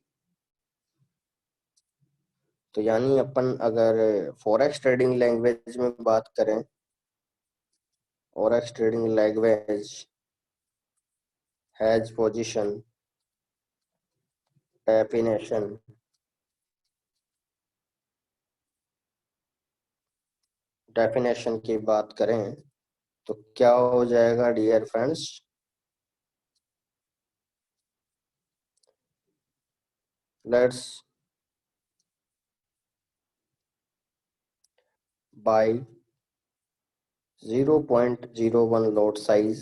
तो यानी अपन अगर फॉरेक्स ट्रेडिंग लैंग्वेज में बात करें, forex trading language hedge position definition, definition की बात करें तो क्या हो जाएगा dear friends, let's buy 0.01 lot size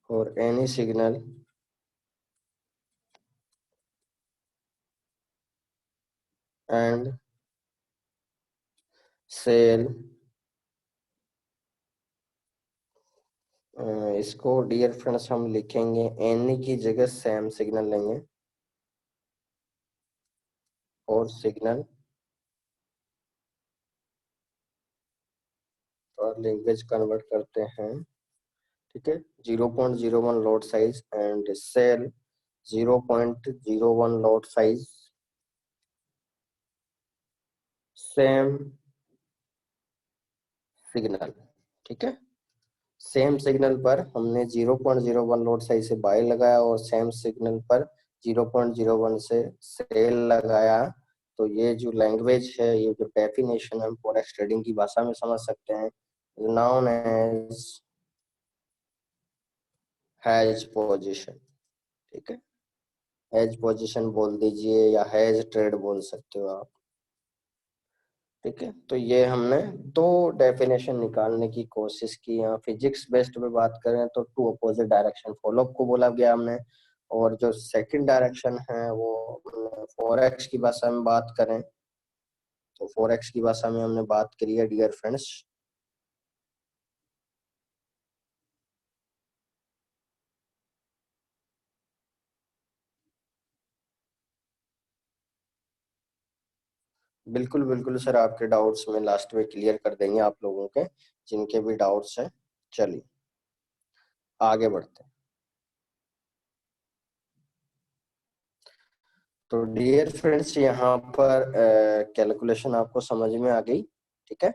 for any signal and sell, इसको डियर फ्रेंड्स हम लिखेंगे एनी की जगह सेम सिग्नल लेंगे और सिग्नल और लैंग्वेज कन्वर्ट करते हैं। ठीक है, 0.01 lot size and sell 0.01 lot size, same signal. ठीक है, सेम सिग्नल पर हमने 0.01 लॉट साइज से बाय लगाया और सेम सिग्नल पर 0.01 से सेल लगाया, तो ये जो लैंग्वेज है, ये जो डेफिनेशन हम फॉरेक्स ट्रेडिंग की भाषा में समझ सकते हैं, नाउन एज हेज पोजीशन। ठीक है, हेज पोजीशन बोल दीजिए या हेज ट्रेड बोल सकते हो आप। ठीक है, तो ये हमने दो डेफिनेशन निकालने की कोशिश की। यहाँ फिजिक्स बेस्ड में बात करें तो टू अपोजिट डायरेक्शन फॉलो को बोला गया हमने, और जो सेकंड डायरेक्शन है वो फॉरेक्स की भाषा में बात करें तो फॉरेक्स की भाषा में हमने बात करी है डियर फ्रेंड्स, बिल्कुल बिल्कुल सर, आपके डाउट्स में लास्ट में क्लियर कर देंगे आप लोगों के जिनके भी डाउट्स हैं। चलिए आगे बढ़ते हैं। तो डियर फ्रेंड्स यहाँ पर कैलकुलेशन आपको समझ में आ गई। ठीक है,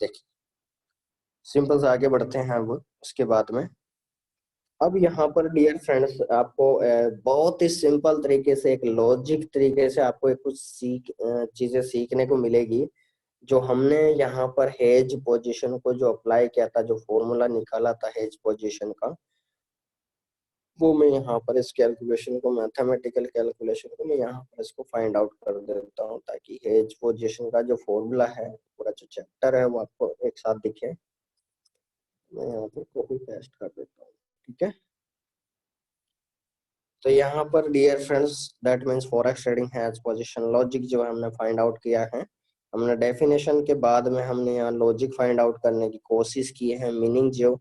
देखिए सिंपल से आगे बढ़ते हैं अब उसके बाद में। अब यहाँ पर डियर फ्रेंड्स आपको बहुत ही सिंपल तरीके से, एक लॉजिक तरीके से आपको एक कुछ चीजें सीखने को मिलेगी। जो हमने यहाँ पर हेज पोजीशन को जो अप्लाई किया था, जो फॉर्मूला निकाला था हेज पोजीशन का, वो मैं यहाँ पर इस कैलकुलेशन को, मैथमेटिकल कैलकुलेशन को मैं यहाँ पर इसको फाइंड आउट कर देता हूँ, ताकि हेज पोजीशन का जो फॉर्मूला है, पूरा जो चैप्टर है, वो आपको एक साथ दिखे। मैं यहाँ पे कॉपी पेस्ट कर देता हूँ। ठीक है, तो यहाँ पर dear friends that means forex trading hedge position logic जो हमने फाइंड आउट किया है, हमने डेफिनेशन के बाद में हमने यहाँ लॉजिक फाइंड आउट करने की कोशिश की है। मीनिंग जो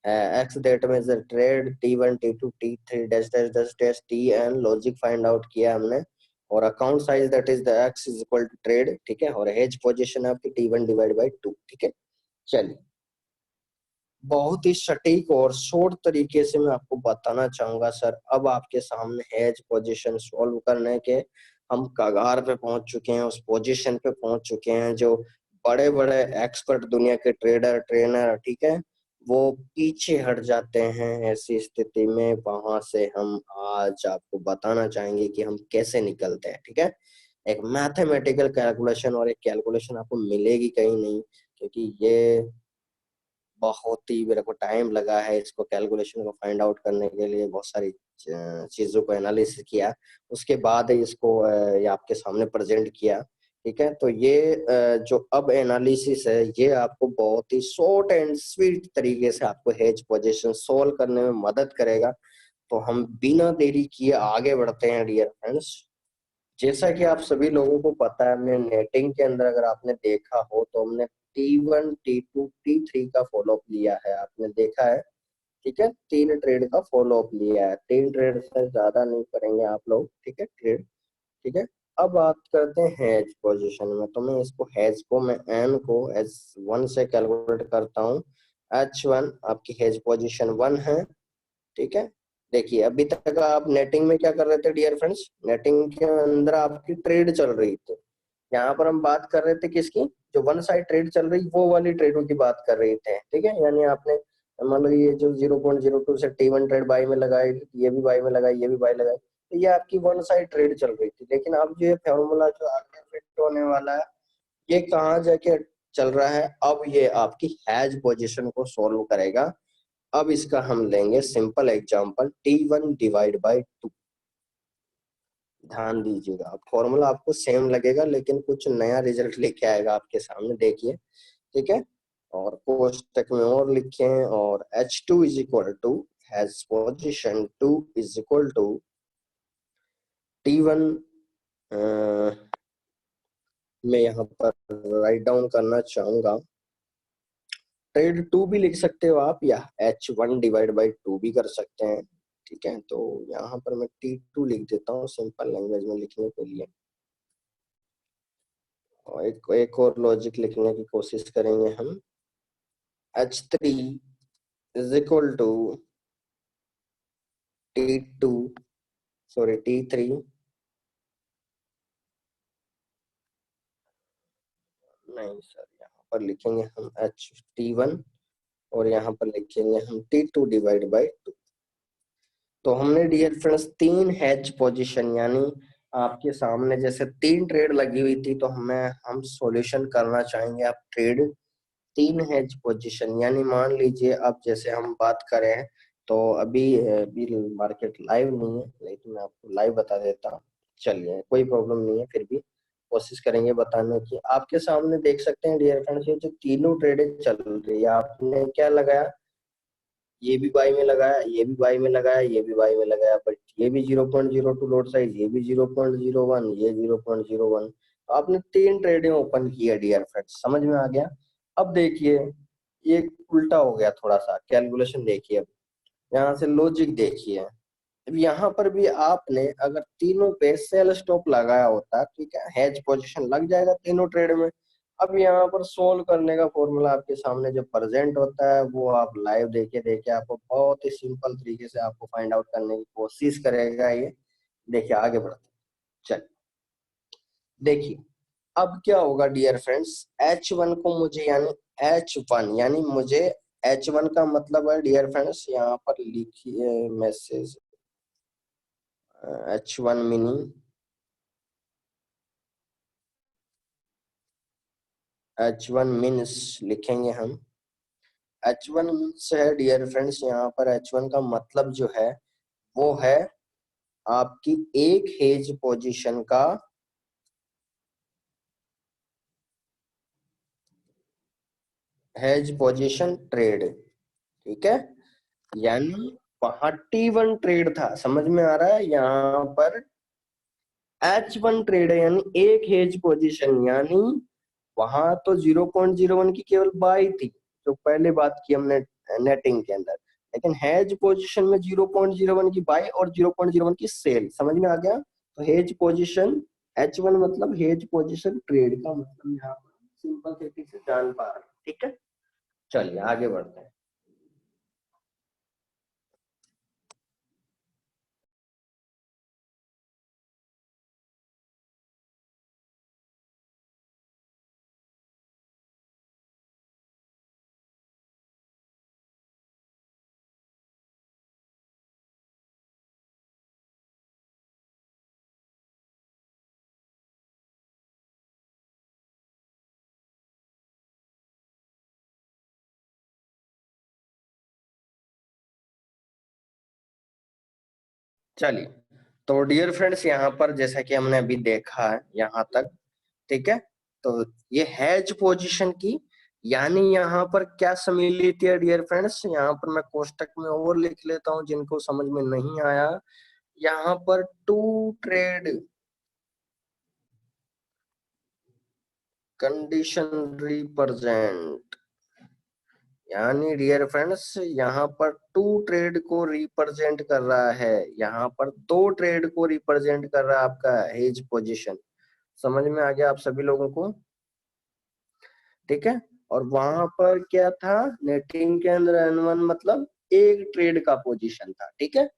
X that means trade T1 T2 T3 dash dash dash dash TN logic find out किया हमने, और account size that is the X is equal to trade. ठीक है, और हेज पोजीशन आपकी T1 डिवाइड बाई 2। ठीक है, चलिए बहुत ही सटीक और शॉर्ट तरीके से मैं आपको बताना चाहूंगा सर। अब आपके सामने हेज पोजीशन सॉल्व करने के हम कगार पे पहुंच चुके हैं, उस पोजीशन पे पहुंच चुके हैं जो बड़े बड़े एक्सपर्ट दुनिया के ट्रेडर ट्रेनर, ठीक है, वो पीछे हट जाते हैं। ऐसी स्थिति में वहां से हम आज आपको बताना चाहेंगे कि हम कैसे निकलते हैं। ठीक है, एक मैथमेटिकल कैलकुलेशन, और एक कैलकुलेशन आपको मिलेगी कहीं नहीं, क्योंकि ये बहुत ही मेरे को टाइम लगा है इसको कैलकुलेशन को फाइंड आउट करने के लिए, बहुत सारी चीजों को एनालिसिस किया, उसके बाद इसको ये आपके सामने प्रेजेंट किया। ठीक है, तो ये जो अब एनालिसिस है, ये आपको बहुत ही शॉर्ट एंड स्वीट तरीके से आपको हेज पोजीशन सोल्व करने में मदद करेगा। तो हम बिना देरी किए आगे बढ़ते हैं डियर फ्रेंड्स। जैसा कि आप सभी लोगों को पता है, हमने नेटिंग के अंदर अगर आपने देखा हो तो हमने T1 T2 T3 का फॉलोअप लिया है, आपने देखा है। ठीक है, 3 ट्रेड का फॉलोअप लिया है, 3 ट्रेड से ज्यादा नहीं करेंगे आप लोग। ठीक है, ट्रेड। ठीक है, अब बात करते हैं हेज पोजीशन में। तो मैं इसको हेज को मैं एन को एच वन से कैलकुलेट करता हूँ। H1 आपकी हेज पोजीशन 1 है। ठीक है, देखिए अभी तक आप नेटिंग में क्या कर रहे थे डियर फ्रेंड्स, नेटिंग के अंदर आपकी ट्रेड चल रही थी। यहाँ पर हम बात कर रहे थे किसकी, जो वन साइड ट्रेड चल रही वो वाली ट्रेडों की बात कर रहे थे। ठीक है, यानी आपने मान लो ये जो 0.02 से T1 ट्रेड बाई में लगाई, ये भी बाई में लगाई, ये भी बाई लगाई, तो ये आपकी वन साइड ट्रेड चल रही थी। लेकिन अब जो ये फॉर्मूला जो आगे फिट होने वाला है, ये कहाँ जाके चल रहा है, अब ये आपकी हैज पोजीशन को सोल्व करेगा। अब इसका हम लेंगे simple example T1 divide by 2। ध्यान दीजिएगा, फॉर्मूला आपको सेम लगेगा लेकिन कुछ नया रिजल्ट लेके आएगा आपके सामने, देखिए। ठीक है, और कोष्टक में और लिखें, और H2 is equal to hedge position 2 is equal to T1। मैं यहाँ पर राइट डाउन करना चाहूंगा, ट्रेड 2 भी लिख सकते हो आप, या H1 डिवाइड बाई 2 भी कर सकते हैं। ठीक है, तो यहाँ पर मैं T2 लिख देता हूँ सिंपल लैंग्वेज में लिखने के लिए, और एक और लॉजिक लिखने की कोशिश करेंगे हम। H3 is equal to T2, sorry T3, नहीं सर, यहाँ पर लिखेंगे हम T1 और यहाँ पर लिखेंगे हम T2 डिवाइड बाई 2। तो हमने डियर फ्रेंड्स 3 हैज पोजीशन, यानी आपके सामने जैसे 3 ट्रेड लगी हुई थी, तो हम सॉल्यूशन करना चाहेंगे। आप ट्रेड 3 हैज पोजीशन, यानी मान लीजिए अब जैसे हम बात करें, तो अभी मार्केट लाइव नहीं है, लेकिन मैं आपको लाइव बता देता हूँ। चलिए, कोई प्रॉब्लम नहीं है, फिर भी कोशिश करेंगे बताने की। आपके सामने देख सकते हैं डियर फ्रेंड्स, ये जो तीनों ट्रेडें चल रही है, आपने क्या लगाया, ये भी बाई में लगाया, ये भी बाई में लगाया, ये भी बाई में लगाया, बट ये भी 0.02 लॉट साइज, ये भी 0.01, ये 0.01। आपने 3 ट्रेडें ओपन किया डियर फ्रेंड्स, समझ में आ गया। अब देखिए ये उल्टा हो गया थोड़ा सा, कैलकुलेशन देखिए, अब यहाँ से लॉजिक देखिए। अब यहाँ पर भी आपने अगर तीनों पे सेल स्टॉप लगाया होता, ठीक है, हेज पोजीशन लग जाएगा तीनों ट्रेड में। अब यहाँ पर सोल्व करने का फॉर्मूला आपके सामने जो प्रेजेंट होता है, वो आप लाइव देखे देखे आपको बहुत ही सिंपल तरीके से आपको फाइंड आउट करने की कोशिश करेगा ये। देखिए आगे बढ़ते, चल देखिए अब क्या होगा डियर फ्रेंड्स, H1 को मुझे, यानी H1 यानी मुझे, H1 का मतलब है डियर फ्रेंड्स, यहाँ पर लिखिए message H1 meaning, H1 means लिखेंगे हम, H1 मीन्स है डियर फ्रेंड्स, यहाँ पर H1 का मतलब जो है वो है आपकी एक हेज पोजीशन का हेज पोजीशन ट्रेड। ठीक है, यानी वहां T1 ट्रेड था, समझ में आ रहा है, यहाँ पर H1 ट्रेड है, यानी एक हेज पोजीशन, यानी वहां तो 0.01 की केवल बाई थी, जो पहले बात की हमने नेटिंग के अंदर, लेकिन हेज पोजीशन में 0.01 की बाई और 0.01 की सेल, समझ में आ गया। तो हेज पोजीशन H1 मतलब हेज पोजीशन ट्रेड का मतलब यहाँ पर सिंपल तरीके से जान पा रहे हैं। ठीक है, चलिए आगे बढ़ते हैं। चलिए, तो डियर फ्रेंड्स यहाँ पर जैसा कि हमने अभी देखा है यहाँ तक, ठीक है, तो ये हैज पोजीशन की यानी यहाँ पर क्या सम्मिलित है डियर फ्रेंड्स, यहाँ पर मैं कोष्टक में और लिख लेता हूँ जिनको समझ में नहीं आया। यहाँ पर टू ट्रेड कंडीशन रिप्रेजेंट, यानी डियर फ्रेंड्स यहाँ पर टू ट्रेड को रिप्रेजेंट कर रहा है, यहाँ पर दो ट्रेड को रिप्रेजेंट कर रहा है आपका हेज पोजीशन। समझ में आ गया आप सभी लोगों को? ठीक है। और वहां पर क्या था, नेटिंग के अंदर N1 मतलब एक ट्रेड का पोजीशन था। ठीक है,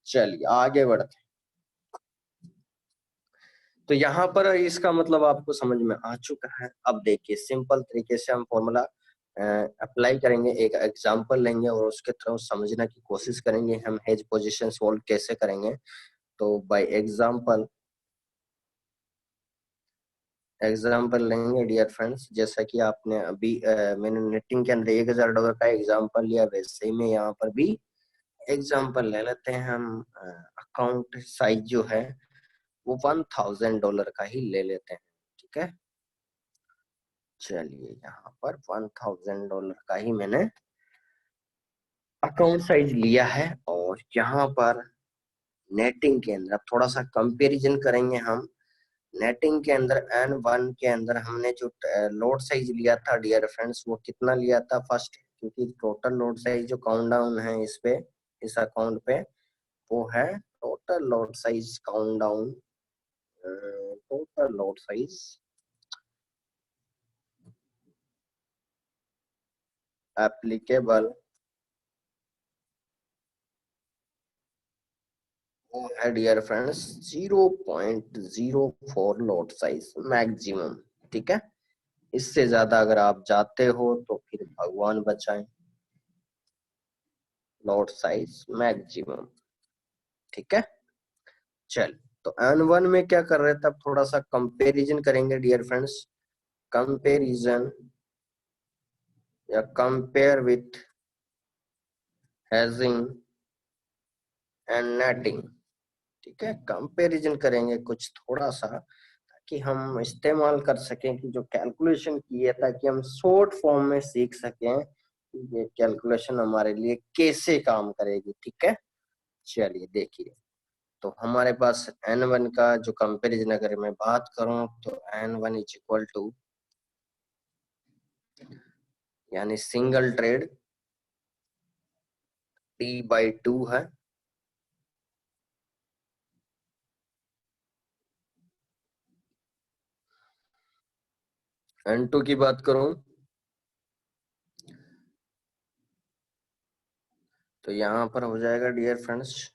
चलिए आगे बढ़ते हैं। तो यहाँ पर इसका मतलब आपको समझ में आ चुका है। अब देखिए सिंपल तरीके से हम फॉर्मूला अप्लाई करेंगे, एक एग्जांपल लेंगे और उसके थ्रू समझने की कोशिश करेंगे हम हेज पोजीशन सोल्व कैसे करेंगे। तो बाय एग्जाम्पल लेंगे डियर फ्रेंड्स, जैसा कि आपने अभी मैंने नेटिंग के अंदर $1000 का एग्जाम्पल लिया, वैसे ही मैं यहाँ पर भी एग्जाम्पल ले लेते हैं हम। अकाउंट साइज जो है वो $1000 का ही ले लेते हैं। ठीक है, चलिए यहाँ पर $1000 का ही मैंने अकाउंट साइज लिया है। और यहाँ पर नेटिंग के अंदर थोड़ा सा कंपैरिजन करेंगे हम। नेटिंग के अंदर N1 के अंदर हमने जो लोड साइज लिया था डियर फ्रेंड्स, वो कितना लिया था फर्स्ट, क्योंकि टोटल लोड साइज जो काउंट डाउन है इस पे, इस अकाउंट पे, वो है total load size count down, total load size applicable, वो है dear friends 0.04 load size maximum. ठीक है, इससे ज्यादा अगर आप जाते हो तो फिर भगवान बचाएं, लोड साइज मैक्सिमम। ठीक है, चल तो N1 में क्या कर रहे थे, अब थोड़ा सा कंपैरिजन करेंगे डियर फ्रेंड्स। कंपैरिजन या compare with hedging and netting. ठीक है, कंपैरिजन करेंगे कुछ थोड़ा सा, ताकि हम इस्तेमाल कर सकें कि जो कैलकुलेशन की है, ताकि हम शॉर्ट फॉर्म में सीख सकें कि ये कैलकुलेशन हमारे लिए कैसे काम करेगी। ठीक है, चलिए देखिए। तो हमारे पास N1 का जो कंपैरिजन अगर मैं बात करूं तो N1 इज इक्वल टू, यानी सिंगल ट्रेड T/2 है, N2 की बात करूं तो यहां पर हो जाएगा dear friends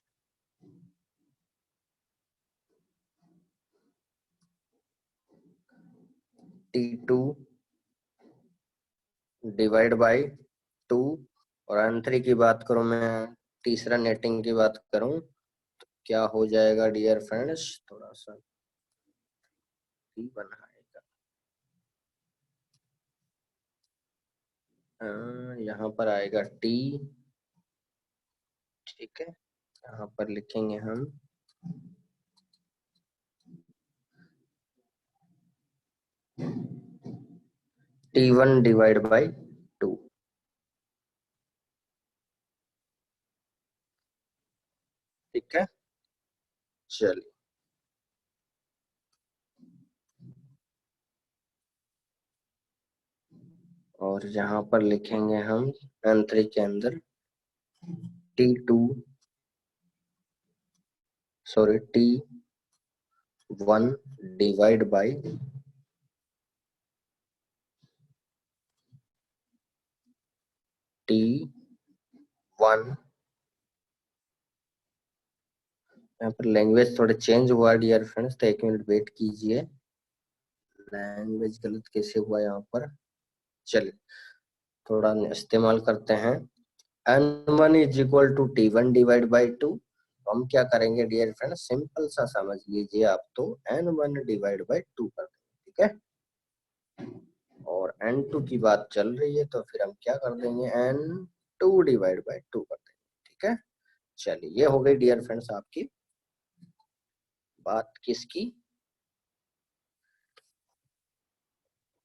T2 divide by 2। और N3 की बात करूं, मैं तीसरा नेटिंग की बात करूं तो क्या हो जाएगा डियर फ्रेंड्स, थोड़ा सा T बनाएगा, यहाँ पर आएगा T। ठीक है, यहाँ पर लिखेंगे हम T1 डिवाइड बाई 2। ठीक है, चलिए और यहाँ पर लिखेंगे हम N3 के अंदर T2 sorry T1 divide by T1। यहाँ पर लैंग्वेज थोड़ा चेंज हुआ डियर फ्रेंड्स, तो 1 मिनट वेट कीजिए। लैंग्वेज गलत कैसे हुआ यहाँ पर, चलिए थोड़ा इस्तेमाल करते हैं। N1 is equal to T1 divide by 2। हम क्या करेंगे डियर फ्रेंड्स, सिंपल सा समझ लीजिए आप, तो N1 डिवाइड बाई 2 कर देंगे। ठीक है, और N2 की बात चल रही है तो फिर हम क्या कर देंगे, N2 डिवाइड बाई 2 कर देंगे। ठीक है, चलिए ये हो गई डियर फ्रेंड्स आपकी बात किसकी,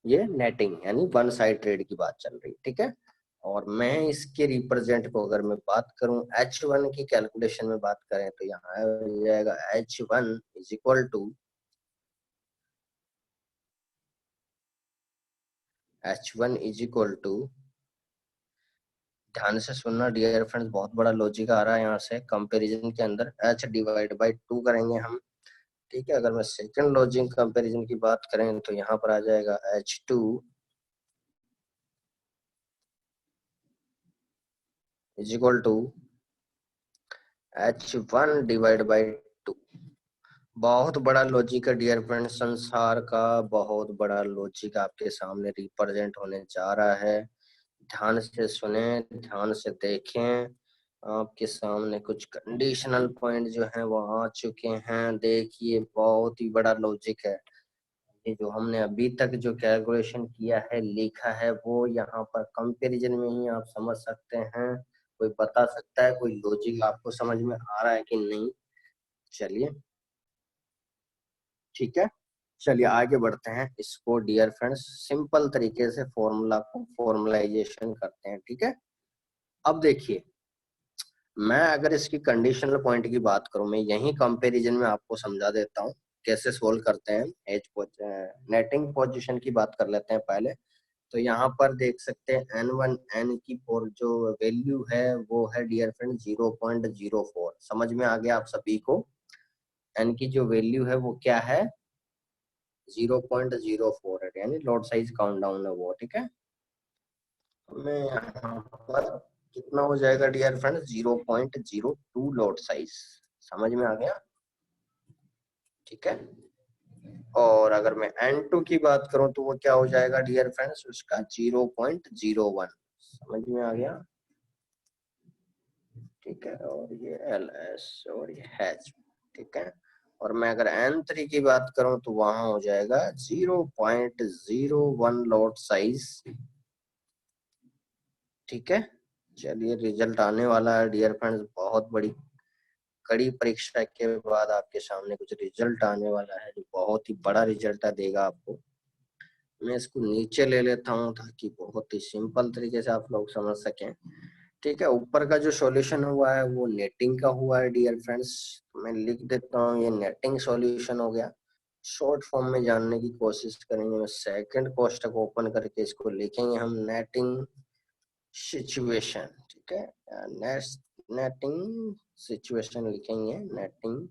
ये नेटिंग यानी वन साइड ट्रेड की बात चल रही, ठीक है। और मैं इसके रिप्रेजेंट को अगर मैं बात करूं H1 की कैलकुलेशन में बात करें तो यहाँ हो जाएगा H1 इज इक्वल टू ध्यान से सुनना डियर फ्रेंड्स, बहुत बड़ा लॉजिक आ रहा है यहाँ से। कंपैरिजन के अंदर H डिवाइड बाई 2 करेंगे हम, ठीक है। अगर मैं सेकंड लॉजिक कंपैरिजन की बात करें तो यहाँ पर आ जाएगा H2 is equal to H1 divide by 2। बहुत बड़ा लॉजिक है डियर फ्रेंड, संसार का बहुत बड़ा लॉजिक आपके सामने रिप्रेजेंट होने जा रहा है। ध्यान से सुने, ध्यान से देखें। आपके सामने कुछ कंडीशनल पॉइंट जो हैं वो आ चुके हैं। देखिए बहुत ही बड़ा लॉजिक है ये, जो हमने अभी तक जो कैलकुलेशन किया है लिखा है वो यहाँ पर कंपैरिजन में ही आप समझ सकते हैं। कोई बता सकता है कोई लॉजिक आपको समझ में आ रहा है कि नहीं? चलिए ठीक है, चलिए आगे बढ़ते हैं। इसको डियर फ्रेंड्स सिंपल तरीके से फॉर्मूला को फॉर्मलाइजेशन करते हैं, ठीक है। अब देखिए, मैं अगर इसकी कंडीशनल पॉइंट की बात करूं, मैं यही कंपैरिजन में आपको समझा देता हूं कैसे सोल्व करते हैं। एज नेटिंग पोजीशन की बात कर लेते हैं पहले। तो यहाँ पर देख सकते हैं N1 N की और जो वैल्यू है वो है डियर फ्रेंड 0.04। समझ में आ गया आप सभी को? N की जो वैल्यू है वो क्या है? 0.04 है, यानी लॉट साइज काउंट डाउन है वो, ठीक है। मैं यहाँ पर कितना हो जाएगा डियर फ्रेंड? 0.02 lot size. समझ में आ गया, ठीक है। और अगर मैं N2 की बात करूं तो वो क्या हो जाएगा डियर फ्रेंड्स? उसका 0.01। समझ में आ गया, ठीक है। और ये LS और ये H, ठीक है। और मैं अगर N3 की बात करूं तो वहां हो जाएगा 0.01 लॉट साइज, ठीक है। चलिए रिजल्ट आने वाला है डियर फ्रेंड्स, बहुत बड़ी कड़ी परीक्षा के बाद आपके सामने कुछ रिजल्ट आने वाला है जो बहुत ही बड़ा रिजल्ट देगा आपको। मैं इसको नीचे ले लेता हूँ ताकि बहुत ही सिंपल तरीके से आप लोग समझ सकें, ठीक है। ऊपर का जो सॉल्यूशन हुआ है वो नेटिंग का हुआ है डियर फ्रेंड्स। मैं लिख देता हूँ ये नेटिंग सॉल्यूशन हो गया। शॉर्ट फॉर्म में जानने की कोशिश करेंगे। मैं सेकंड कोष्टक ओपन करके इसको लिखेंगे हम नेटिंग सिचुएशन, ठीक है। नेटिंग सिचुएशन लिखेंगे, नेटिंग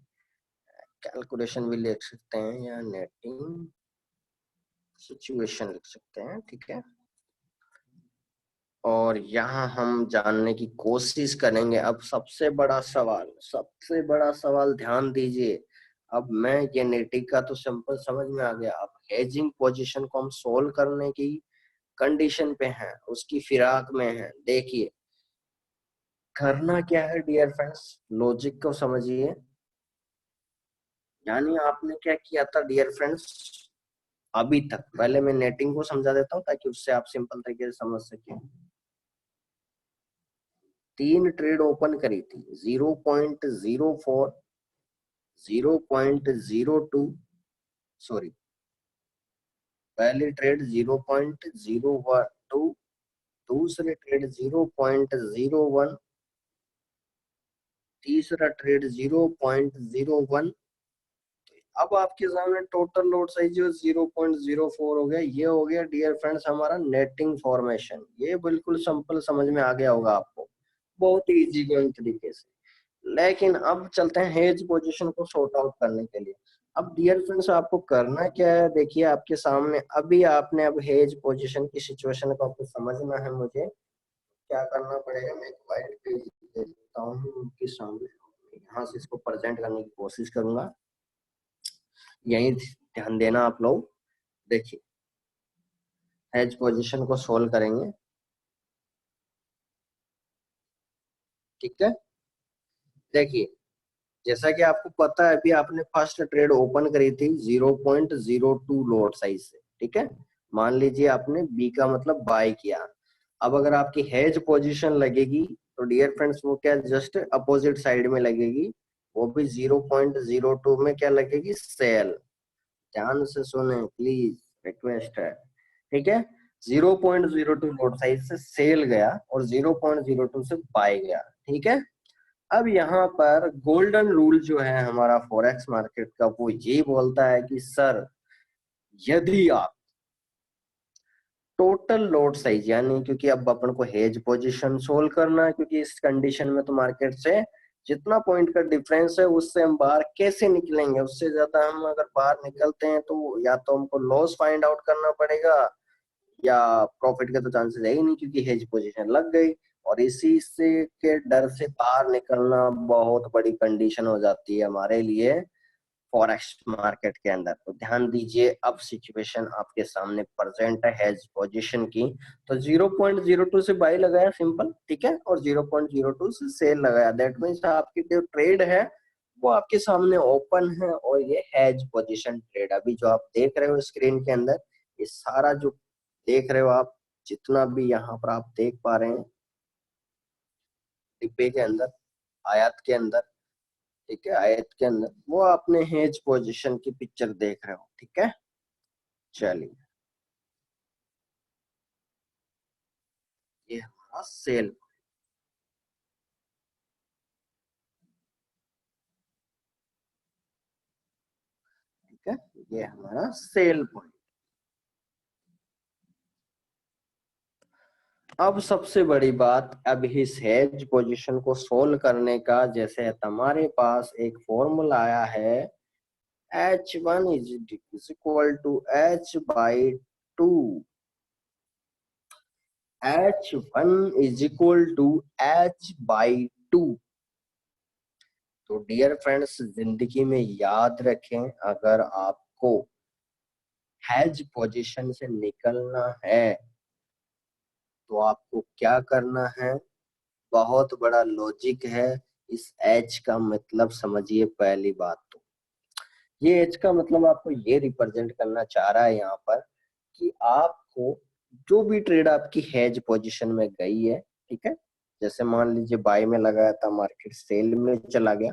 कैलकुलेशन भी लिख सकते हैं या नेटिंग सिचुएशन लिख सकते हैं, ठीक है। और यहाँ हम जानने की कोशिश करेंगे। अब सबसे बड़ा सवाल ध्यान दीजिए। अब मैं ये नेटिंग का तो सिंपल समझ में आ गया। अब हेजिंग पोजीशन को हम सोल्व करने की कंडीशन पे हैं, उसकी फिराक में है। देखिए करना क्या है डियर फ्रेंड्स, लॉजिक को समझिए। यानी आपने क्या किया था डियर फ्रेंड्स अभी तक? पहले मैं नेटिंग को समझा देता हूँ ताकि उससे आप सिंपल तरीके से समझ सके। 3 ट्रेड ओपन करी थी, 0.04, 0.02, सॉरी पहली ट्रेड 0.02, दूसरे ट्रेड 0.01, तीसरा ट्रेड 0.01। अब आपके सामने टोटल लॉट साइज जो 0.04 हो गया। ये हो गया डियर फ्रेंड्स हमारा नेटिंग फॉर्मेशन। ये बिल्कुल सिंपल समझ में आ गया होगा आपको, बहुत ही इजी गोइंग तरीके से। लेकिन अब चलते हैं हेज पोजीशन को सॉर्ट आउट करने के लिए। अब डियर फ्रेंड्स आपको करना क्या है? देखिए आपके सामने अभी आपने अब हेज पोजीशन की सिचुएशन को आपको समझना है। मुझे क्या करना पड़ेगा? मैं एक वाइट पेज दे देता हूँ उनके सामने, यहाँ से इसको प्रेजेंट करने की कोशिश करूंगा। यही ध्यान देना आप लोग। देखिए हेज पोजीशन को सोल्व करेंगे, ठीक है। देखिए जैसा कि आपको पता है अभी आपने फर्स्ट ट्रेड ओपन करी थी 0.02 लॉट साइज से, ठीक है। मान लीजिए आपने बी का मतलब बाय किया। अब अगर आपकी हेज पोजीशन लगेगी तो डियर फ्रेंड्स वो क्या जस्ट अपोजिट साइड में लगेगी, वो भी 0.02 में क्या लगेगी? सेल। ध्यान से सुने प्लीज, रिक्वेस्ट है, ठीक है। 0.02 लोड साइज से सेल गया और 0.02 से बाय गया, ठीक है। अब यहाँ पर गोल्डन रूल जो है हमारा फॉरेक्स मार्केट का, वो ये बोलता है कि सर यदि आप टोटल लोड साइज, यानी क्योंकि अब अपन को हेज पोजीशन सोल्व करना है, क्योंकि इस कंडीशन में तो मार्केट से जितना पॉइंट का डिफरेंस है उससे हम बाहर कैसे निकलेंगे, उससे ज्यादा हम अगर बाहर निकलते हैं तो या तो हमको लॉस फाइंड आउट करना पड़ेगा या प्रॉफिट के तो चांसेस है ही नहीं, क्योंकि हेज पोजीशन लग गई। और इसी से के डर से बाहर निकलना बहुत बड़ी कंडीशन हो जाती है हमारे लिए फॉरेक्स मार्केट के अंदर। तो ध्यान दीजिए, अब सिचुएशन आपके सामने प्रेजेंट है हेज पोजीशन की। तो 0.02 से बाई लगाया सिंपल, ठीक है, और 0.02 से सेल लगाया। दैट मीन्स आपकी जो ट्रेड है वो आपके सामने ओपन है और ये हेज पोजीशन ट्रेड। अभी जो आप देख रहे हो स्क्रीन के अंदर, ये सारा जो देख रहे हो आप, जितना भी यहाँ पर आप देख पा रहे हैं डिब्बे के अंदर, आयत के अंदर, ठीक है, आयत के अंदर, वो आपने हेज पोजीशन की पिक्चर देख रहे हो, ठीक है। चलिए, ये हमारा सेल, ठीक है, ये हमारा सेल पॉइंट। अब सबसे बड़ी बात, अब इस हेज पोजीशन को सोल्व करने का, जैसे हमारे पास एक फॉर्मूला आया है, H1 is equal to H/2, H1 is equal to H/2। तो डियर फ्रेंड्स, जिंदगी में याद रखें, अगर आपको हेज पोजीशन से निकलना है तो आपको क्या करना है, बहुत बड़ा लॉजिक है। इस एच का मतलब समझिए। पहली बात तो ये एच का मतलब आपको ये रिप्रेजेंट करना चाह रहा है यहाँ पर कि आपको जो भी ट्रेड आपकी हेज पोजीशन में गई है, ठीक है, जैसे मान लीजिए बाय में लगाया था, मार्केट सेल में चला गया,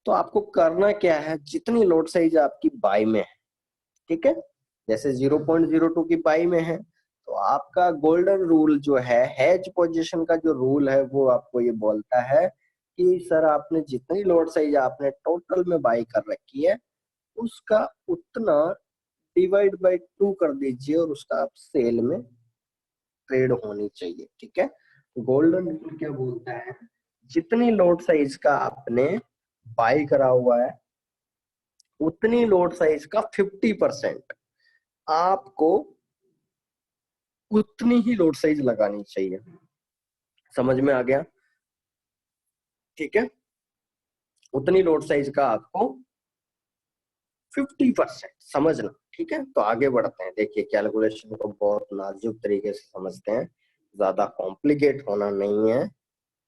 तो आपको करना क्या है, जितनी लॉट साइज आपकी बाय में है, ठीक है, जैसे 0.02 की बाई में है, तो आपका गोल्डन रूल जो है, हेज पोजीशन का जो रूल है, वो आपको ये बोलता है कि सर आपने जितनी लॉट साइज आपने टोटल में बाई कर रखी है, उसका उतना डिवाइड बाय 2 कर दीजिए और उसका आप सेल में ट्रेड होनी चाहिए, ठीक है। गोल्डन रूल क्या बोलता है, जितनी लॉट साइज का आपने बाई करा हुआ है, उतनी लॉट साइज का 50% आपको उतनी ही लोड साइज लगानी चाहिए। समझ में आ गया, ठीक है, उतनी लोड साइज का आपको 50% समझना, ठीक है। तो आगे बढ़ते हैं, देखिए कैलकुलेशन को बहुत नाजुक तरीके से समझते हैं, ज्यादा कॉम्प्लिकेट होना नहीं है।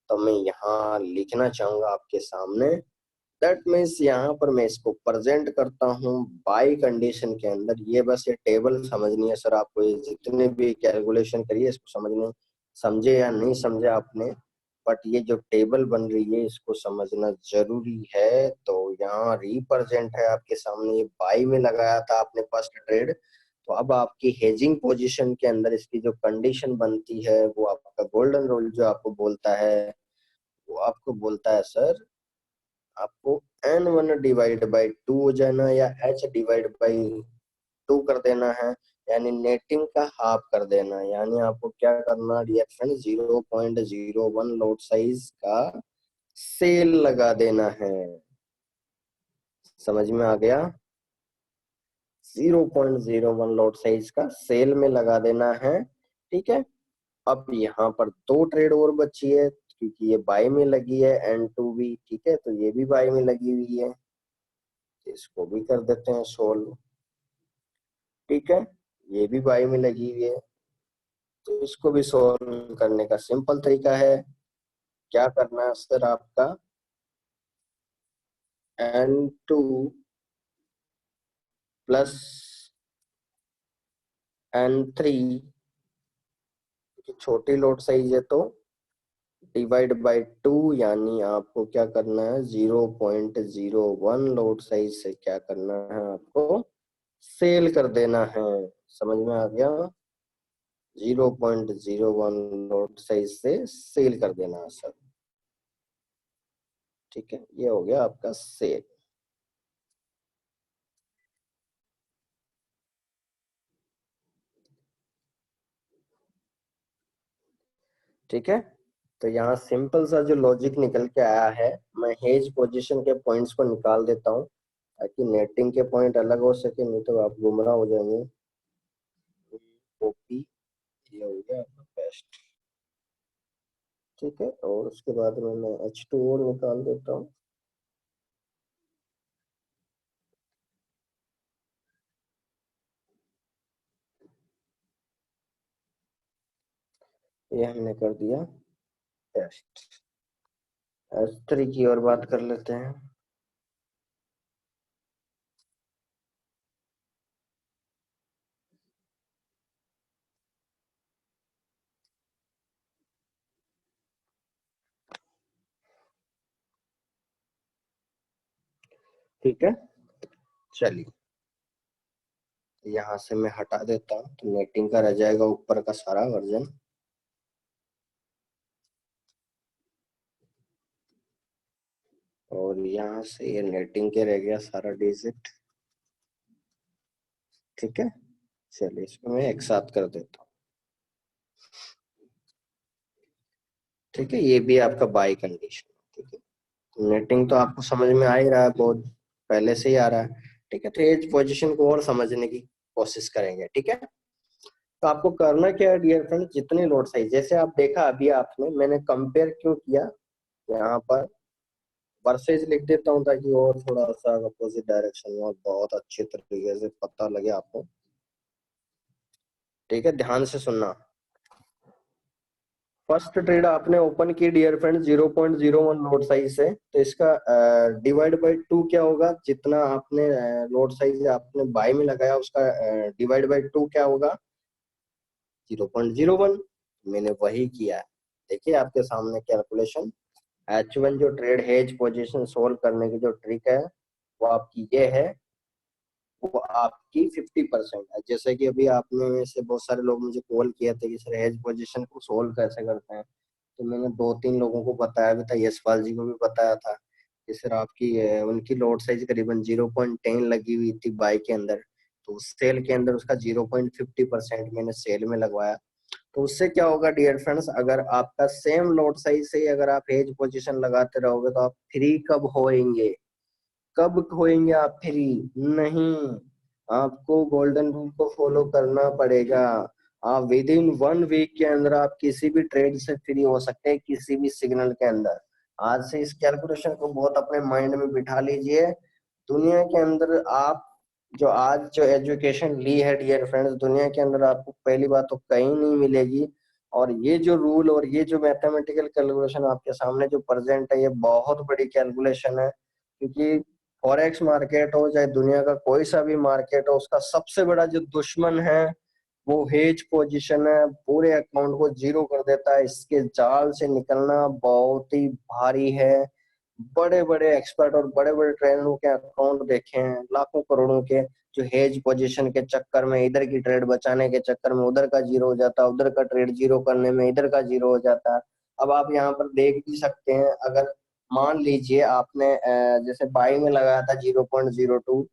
तो मैं यहाँ लिखना चाहूंगा आपके सामने, दैट मीन्स यहाँ पर मैं इसको प्रेजेंट करता हूँ बाई कंडीशन के अंदर। ये बस ये टेबल समझनी है सर आपको, ये जितने भी कैलकुलेशन करिए इसको समझने, समझे या नहीं समझे आपने, बट ये जो टेबल बन रही है इसको समझना जरूरी है। तो यहाँ रिप्रेजेंट है आपके सामने, ये बाई में लगाया था आपने फर्स्ट ट्रेड, तो अब आपकी हेजिंग पोजीशन के अंदर इसकी जो कंडीशन बनती है, वो आपका गोल्डन रूल जो आपको बोलता है, वो आपको बोलता है सर आपको N1/2 हो जाना या H/2 कर देना है, यानी नेटिंग का हाफ कर देना। यानी आपको क्या करना, रिएक्शन 0.01 लोड साइज का सेल लगा देना है। समझ में आ गया, 0.01 लोड साइज का सेल में लगा देना है, ठीक है। अब यहाँ पर दो ट्रेड और बची है, क्योंकि ये बाय में लगी है N2 भी, ठीक है, तो ये भी बाय में लगी हुई है, इसको भी कर देते हैं सोल्व, ठीक है, ये भी बाई में लगी हुई है, तो इसको भी सोल्व करने का सिंपल तरीका है। क्या करना है सर, आपका N2 प्लस N3 की छोटी लोड साइज है तो डिवाइड बाय 2, यानी आपको क्या करना है, 0.01 लोड साइज से क्या करना है, आपको सेल कर देना है। समझ में आ गया, 0.01 लॉट साइज से सेल कर देना है सर। ठीक है, ये हो गया आपका सेल। ठीक है, तो यहाँ सिंपल सा जो लॉजिक निकल के आया है, मैं हेज पोजीशन के पॉइंट्स को निकाल देता हूँ ताकि नेटिंग के पॉइंट अलग हो सके, नहीं तो आप गुमराह हो जाएंगे। कॉपी, ये हो गया आपका पेस्ट। ठीक है, और उसके बाद में मैं H2O निकाल देता हूँ। ये हमने कर दिया पेस्ट। H3 की और बात कर लेते हैं। ठीक है, चलिए यहाँ से मैं हटा देता हूँ, तो नेटिंग का रह जाएगा ऊपर का सारा वर्जन। और यहाँ से ये नेटिंग के रह गया सारा डिजिट। ठीक है, चलिए इसको मैं एक साथ कर देता हूँ। ठीक है, ये भी आपका बाई कंडीशन। ठीक है, नेटिंग तो आपको समझ में आ ही रहा है, बहुत पहले से ही आ रहा है। ठीक है, तो एज पोजीशन को और समझने की कोशिश करेंगे। ठीक है, तो आपको करना क्या है डियर फ्रेंड, जितने लोड साइज जैसे आप देखा अभी आपने, मैंने कंपेयर क्यों किया, यहाँ पर वर्सेज लिख देता हूँ ताकि और थोड़ा सा अपोजिट डायरेक्शन में और बहुत अच्छे तरीके से पता लगे आपको। ठीक है, ध्यान से सुनना। फर्स्ट ट्रेड आपने ओपन की डियर फ्रेंड 0.01 लोड साइज से, तो इसका डिवाइड बाय 2 क्या होगा, जितना आपने लोड साइज आपने बाय में लगाया उसका डिवाइड बाय 2 क्या होगा, 0.01। मैंने वही किया है। देखिए आपके सामने कैलकुलेशन। H1 जो ट्रेड हेज पोजीशन सोल्व करने की जो ट्रिक है वो आपकी ये है, वो आपकी 50% है। जैसे कि अभी आपने में से बहुत सारे लोग मुझे कॉल किए थे कि सर हेज पोजीशन को सोल्व कैसे करते हैं, तो मैंने 2-3 लोगों को बताया भी था, यशपाल जी को भी बताया था कि सर आपकी उनकी लॉट साइज करीबन 0.10 लगी हुई थी बाई के अंदर, तो सेल के अंदर उसका 0.50% मैंने सेल में लगवाया। तो उससे क्या होगा डियर फ्रेंड्स, अगर आपका सेम लॉट साइज से अगर आप हेज पोजीशन लगाते रहोगे तो आप फ्री कब होएंगे, कब खोएंगे आप फ्री, नहीं, आपको गोल्डन रूल को फॉलो करना पड़ेगा। आप विद इन 1 वीक के अंदर आप किसी भी ट्रेड से फ्री हो सकते हैं, किसी भी सिग्नल के अंदर। आज से इस कैलकुलेशन को बहुत अपने माइंड में बिठा लीजिए। दुनिया के अंदर आप जो आज जो एजुकेशन ली है डियर फ्रेंड्स, दुनिया के अंदर आपको पहली बात तो कहीं नहीं मिलेगी। और ये जो रूल और ये जो मैथमेटिकल कैलकुलेशन आपके सामने जो प्रेजेंट है, ये बहुत बड़ी कैलकुलेशन है। क्योंकि फॉरेक्स मार्केट हो चाहे दुनिया का कोई सा भी मार्केट हो, उसका सबसे बड़ा जो दुश्मन है वो हेज पोजीशन है, पूरे अकाउंट को जीरो कर देता है। इसके जाल से निकलना बहुत ही भारी है। बड़े बड़े एक्सपर्ट और बड़े बड़े ट्रेडरों के अकाउंट देखे हैं, लाखों करोड़ों के, जो हेज पोजीशन के चक्कर में, इधर की ट्रेड बचाने के चक्कर में उधर का जीरो हो जाता है, उधर का ट्रेड जीरो करने में इधर का जीरो हो जाता है। अब आप यहाँ पर देख भी सकते हैं, अगर मान लीजिए आपने जैसे बाई में लगाया था 0.02,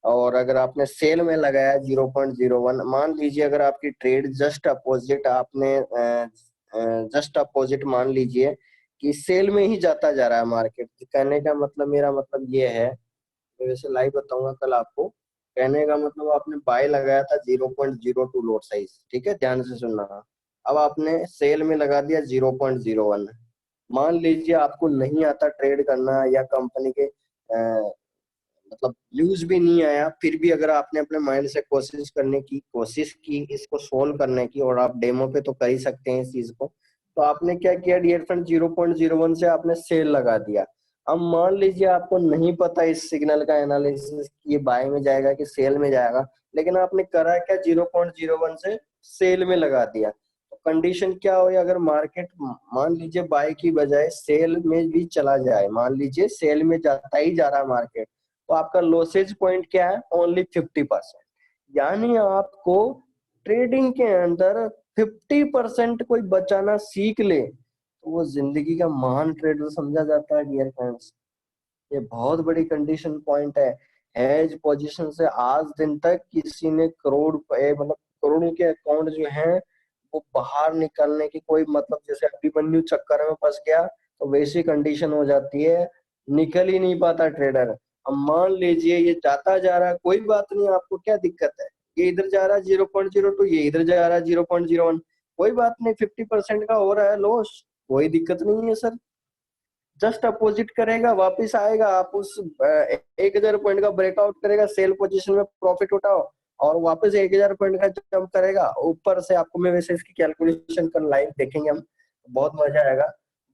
और अगर आपने सेल में लगाया 0.01, मान लीजिए अगर आपकी ट्रेड जस्ट अपोजिट आपने जस्ट अपोजिट मान लीजिए कि सेल में ही जाता जा रहा है मार्केट। कहने का मतलब, मेरा मतलब ये है, मैं वैसे लाइव बताऊंगा कल आपको। कहने का मतलब आपने बाय लगाया था 0.02 लॉट साइज, ठीक है, ध्यान से सुनना। अब आपने सेल में लगा दिया 0.01। मान लीजिए आपको नहीं आता ट्रेड करना, या कंपनी के मतलब यूज भी नहीं आया, फिर भी अगर आपने अपने माइंड से कोशिश करने की कोशिश की इसको सोल्व करने की, और आप डेमो पे तो कर ही सकते हैं इस चीज को, तो आपने क्या किया डियर फ्रेंड, 0.01 से आपने सेल लगा दिया। अब मान लीजिए आपको नहीं पता इस सिग्नल का एनालिसिस, ये बाय में जाएगा कि सेल में जाएगा, लेकिन आपने करा क्या, 0.01 से सेल में लगा दिया। तो कंडीशन क्या हो, अगर मार्केट मान लीजिए बाय की बजाय सेल में भी चला जाए, मान लीजिए सेल में जाता ही जा रहा है मार्केट, तो आपका लॉसेज पॉइंट क्या है, ओनली 50%। यानी आपको ट्रेडिंग के अंदर 50% कोई बचाना सीख ले तो वो जिंदगी का महान ट्रेडर समझा जाता है डियर फ्रेंड्स। ये बहुत बड़ी कंडीशन पॉइंट है। हेज पोजीशन से आज दिन तक किसी ने मतलब करोड़ों के अकाउंट जो हैं वो बाहर निकलने की कोई मतलब, जैसे अभिमन्यु चक्कर में फंस गया तो वैसी कंडीशन हो जाती है, निकल ही नहीं पाता ट्रेडर। अब मान लीजिए ये जाता जा रहा है, कोई बात नहीं, आपको क्या दिक्कत है, ये इधर जा रहा है 0.02, ये इधर जा रहा है 0.01, कोई बात नहीं, 50% का हो रहा है लॉस, कोई दिक्कत नहीं है सर। जस्ट अपोजिट करेगा, वापस आएगा, आप उस 1000 पॉइंट का ब्रेकआउट करेगा, सेल पोजीशन में प्रॉफिट उठाओ और वापस 1000 पॉइंट का जंप करेगा ऊपर से। आपको मैं वैसे इसकी कैलकुलेशन कर लाइव देखेंगे हम, बहुत मजा आएगा।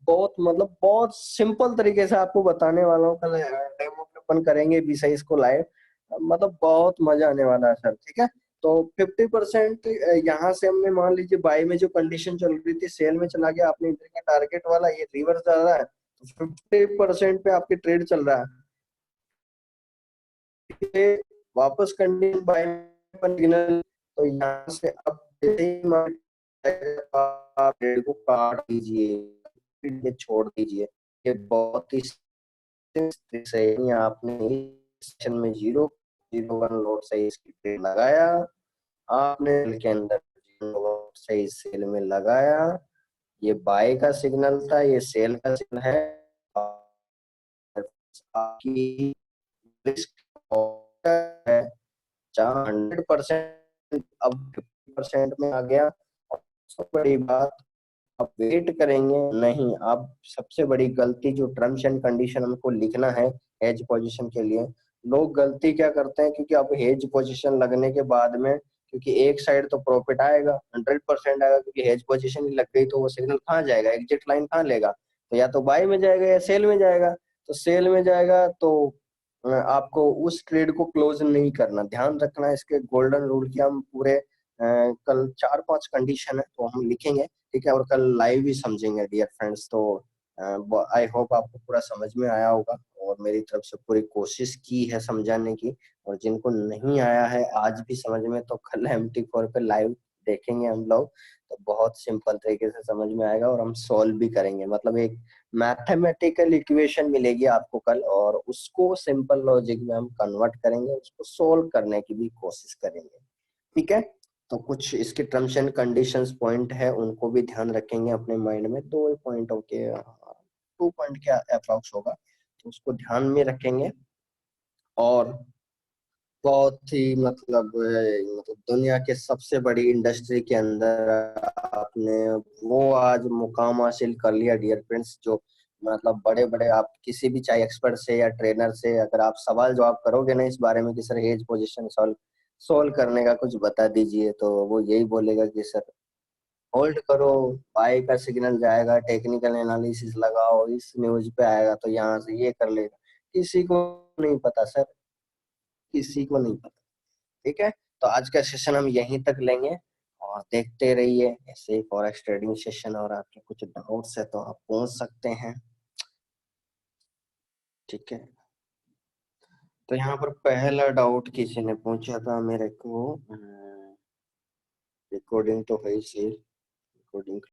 बहुत मतलब बहुत सिंपल तरीके से आपको बताने वाला हूँ, कल डेमो पे अपन करेंगे भी इसको लाइव, मतलब बहुत मजा आने वाला है सर। ठीक है, तो 50% यहाँ से हमने मान लीजिए बाई में जो कंडीशन चल रही थी सेल में चला गया, आपने इधर के टारगेट वाला ये रिवर्स जा रहा है, 50% पे आपकी ट्रेड चल रहा है, वापस कंटिन्यू बाय सिग्नल, तो यहाँ से अब जैसे ही आप ट्रेड को काट दीजिए, छोड़ दीजिए। ये बहुत ही सही, आपने सेशन में 0.01 लॉट से इसकी ट्रेड लगाया, आपने के अंदर सही सेल में लगाया, ये बाय का सिग्नल था, ये सेल का सिग्नल है। आपकी रिस्क है जहाँ 100% अब 50% में आ गया। सबसे बड़ी बात, अब वेट करेंगे नहीं। अब सबसे बड़ी गलती जो टर्म्स एंड कंडीशन हमको लिखना है हेज पोजीशन के लिए, लोग गलती क्या करते हैं, क्योंकि अब हेज पोजीशन लगने के बाद में, क्योंकि एक साइड तो प्रॉफिट आएगा 100% आएगा, क्योंकि हेज पोजीशन ही लग गई तो वो सिग्नल कहाँ जाएगा, एग्जिट लाइन कहाँ लेगा, तो या तो बाय में जाएगा या सेल में जाएगा। तो सेल में जाएगा तो आपको उस ट्रेड को क्लोज नहीं करना, ध्यान रखना इसके गोल्डन रूल की। हम पूरे कल 4-5 कंडीशन है तो हम लिखेंगे, ठीक है, और कल लाइव भी समझेंगे डियर फ्रेंड्स। तो आई होप आपको पूरा समझ में आया होगा, और मेरी तरफ से पूरी कोशिश की है समझाने की, और जिनको नहीं आया है आज भी समझ में, तो कल MT4 पे लाइव देखेंगे हम लोग, तो बहुत सिंपल तरीके से समझ में आएगा और हम सॉल्व भी करेंगे। मतलब एक मैथमेटिकल इक्वेशन मिलेगी आपको कल, और उसको सिंपल लॉजिक में हम कन्वर्ट करेंगे, उसको सोल्व करने की भी कोशिश करेंगे। ठीक है, तो कुछ इसके टर्म्स एंड कंडीशंस पॉइंट है, उनको भी ध्यान रखेंगे अपने माइंड में। 2 पॉइंट के 2 पॉइंट के अप्रॉक्स होगा, तो उसको ध्यान में रखेंगे। और बहुत ही मतलब दुनिया के सबसे बड़ी इंडस्ट्री के अंदर आपने वो आज मुकाम हासिल कर लिया डियर फ्रेंड्स, जो मतलब बड़े बड़े आप किसी भी चाहे एक्सपर्ट से या ट्रेनर से अगर आप सवाल जवाब करोगे ना इस बारे में कि सर हेज पोजीशन सोल्व करने का कुछ बता दीजिए, तो वो यही बोलेगा कि सर होल्ड करो, बाय का सिग्नल जाएगा, टेक्निकल एनालिसिस लगाओ, इस न्यूज पे आएगा तो यहाँ से ये कर लेगा। किसी को नहीं पता सर, किसी को नहीं पता। ठीक है, तो आज का सेशन हम यहीं तक लेंगे, और देखते रहिए ऐसे ही फॉरेक्स ट्रेडिंग सेशन, और आपके कुछ डाउट्स है तो आप पूछ सकते हैं। ठीक है, तो यहाँ पर पहला डाउट किसी ने पूछा था मेरे को, रिकॉर्डिंग तो है ही, रिकॉर्डिंग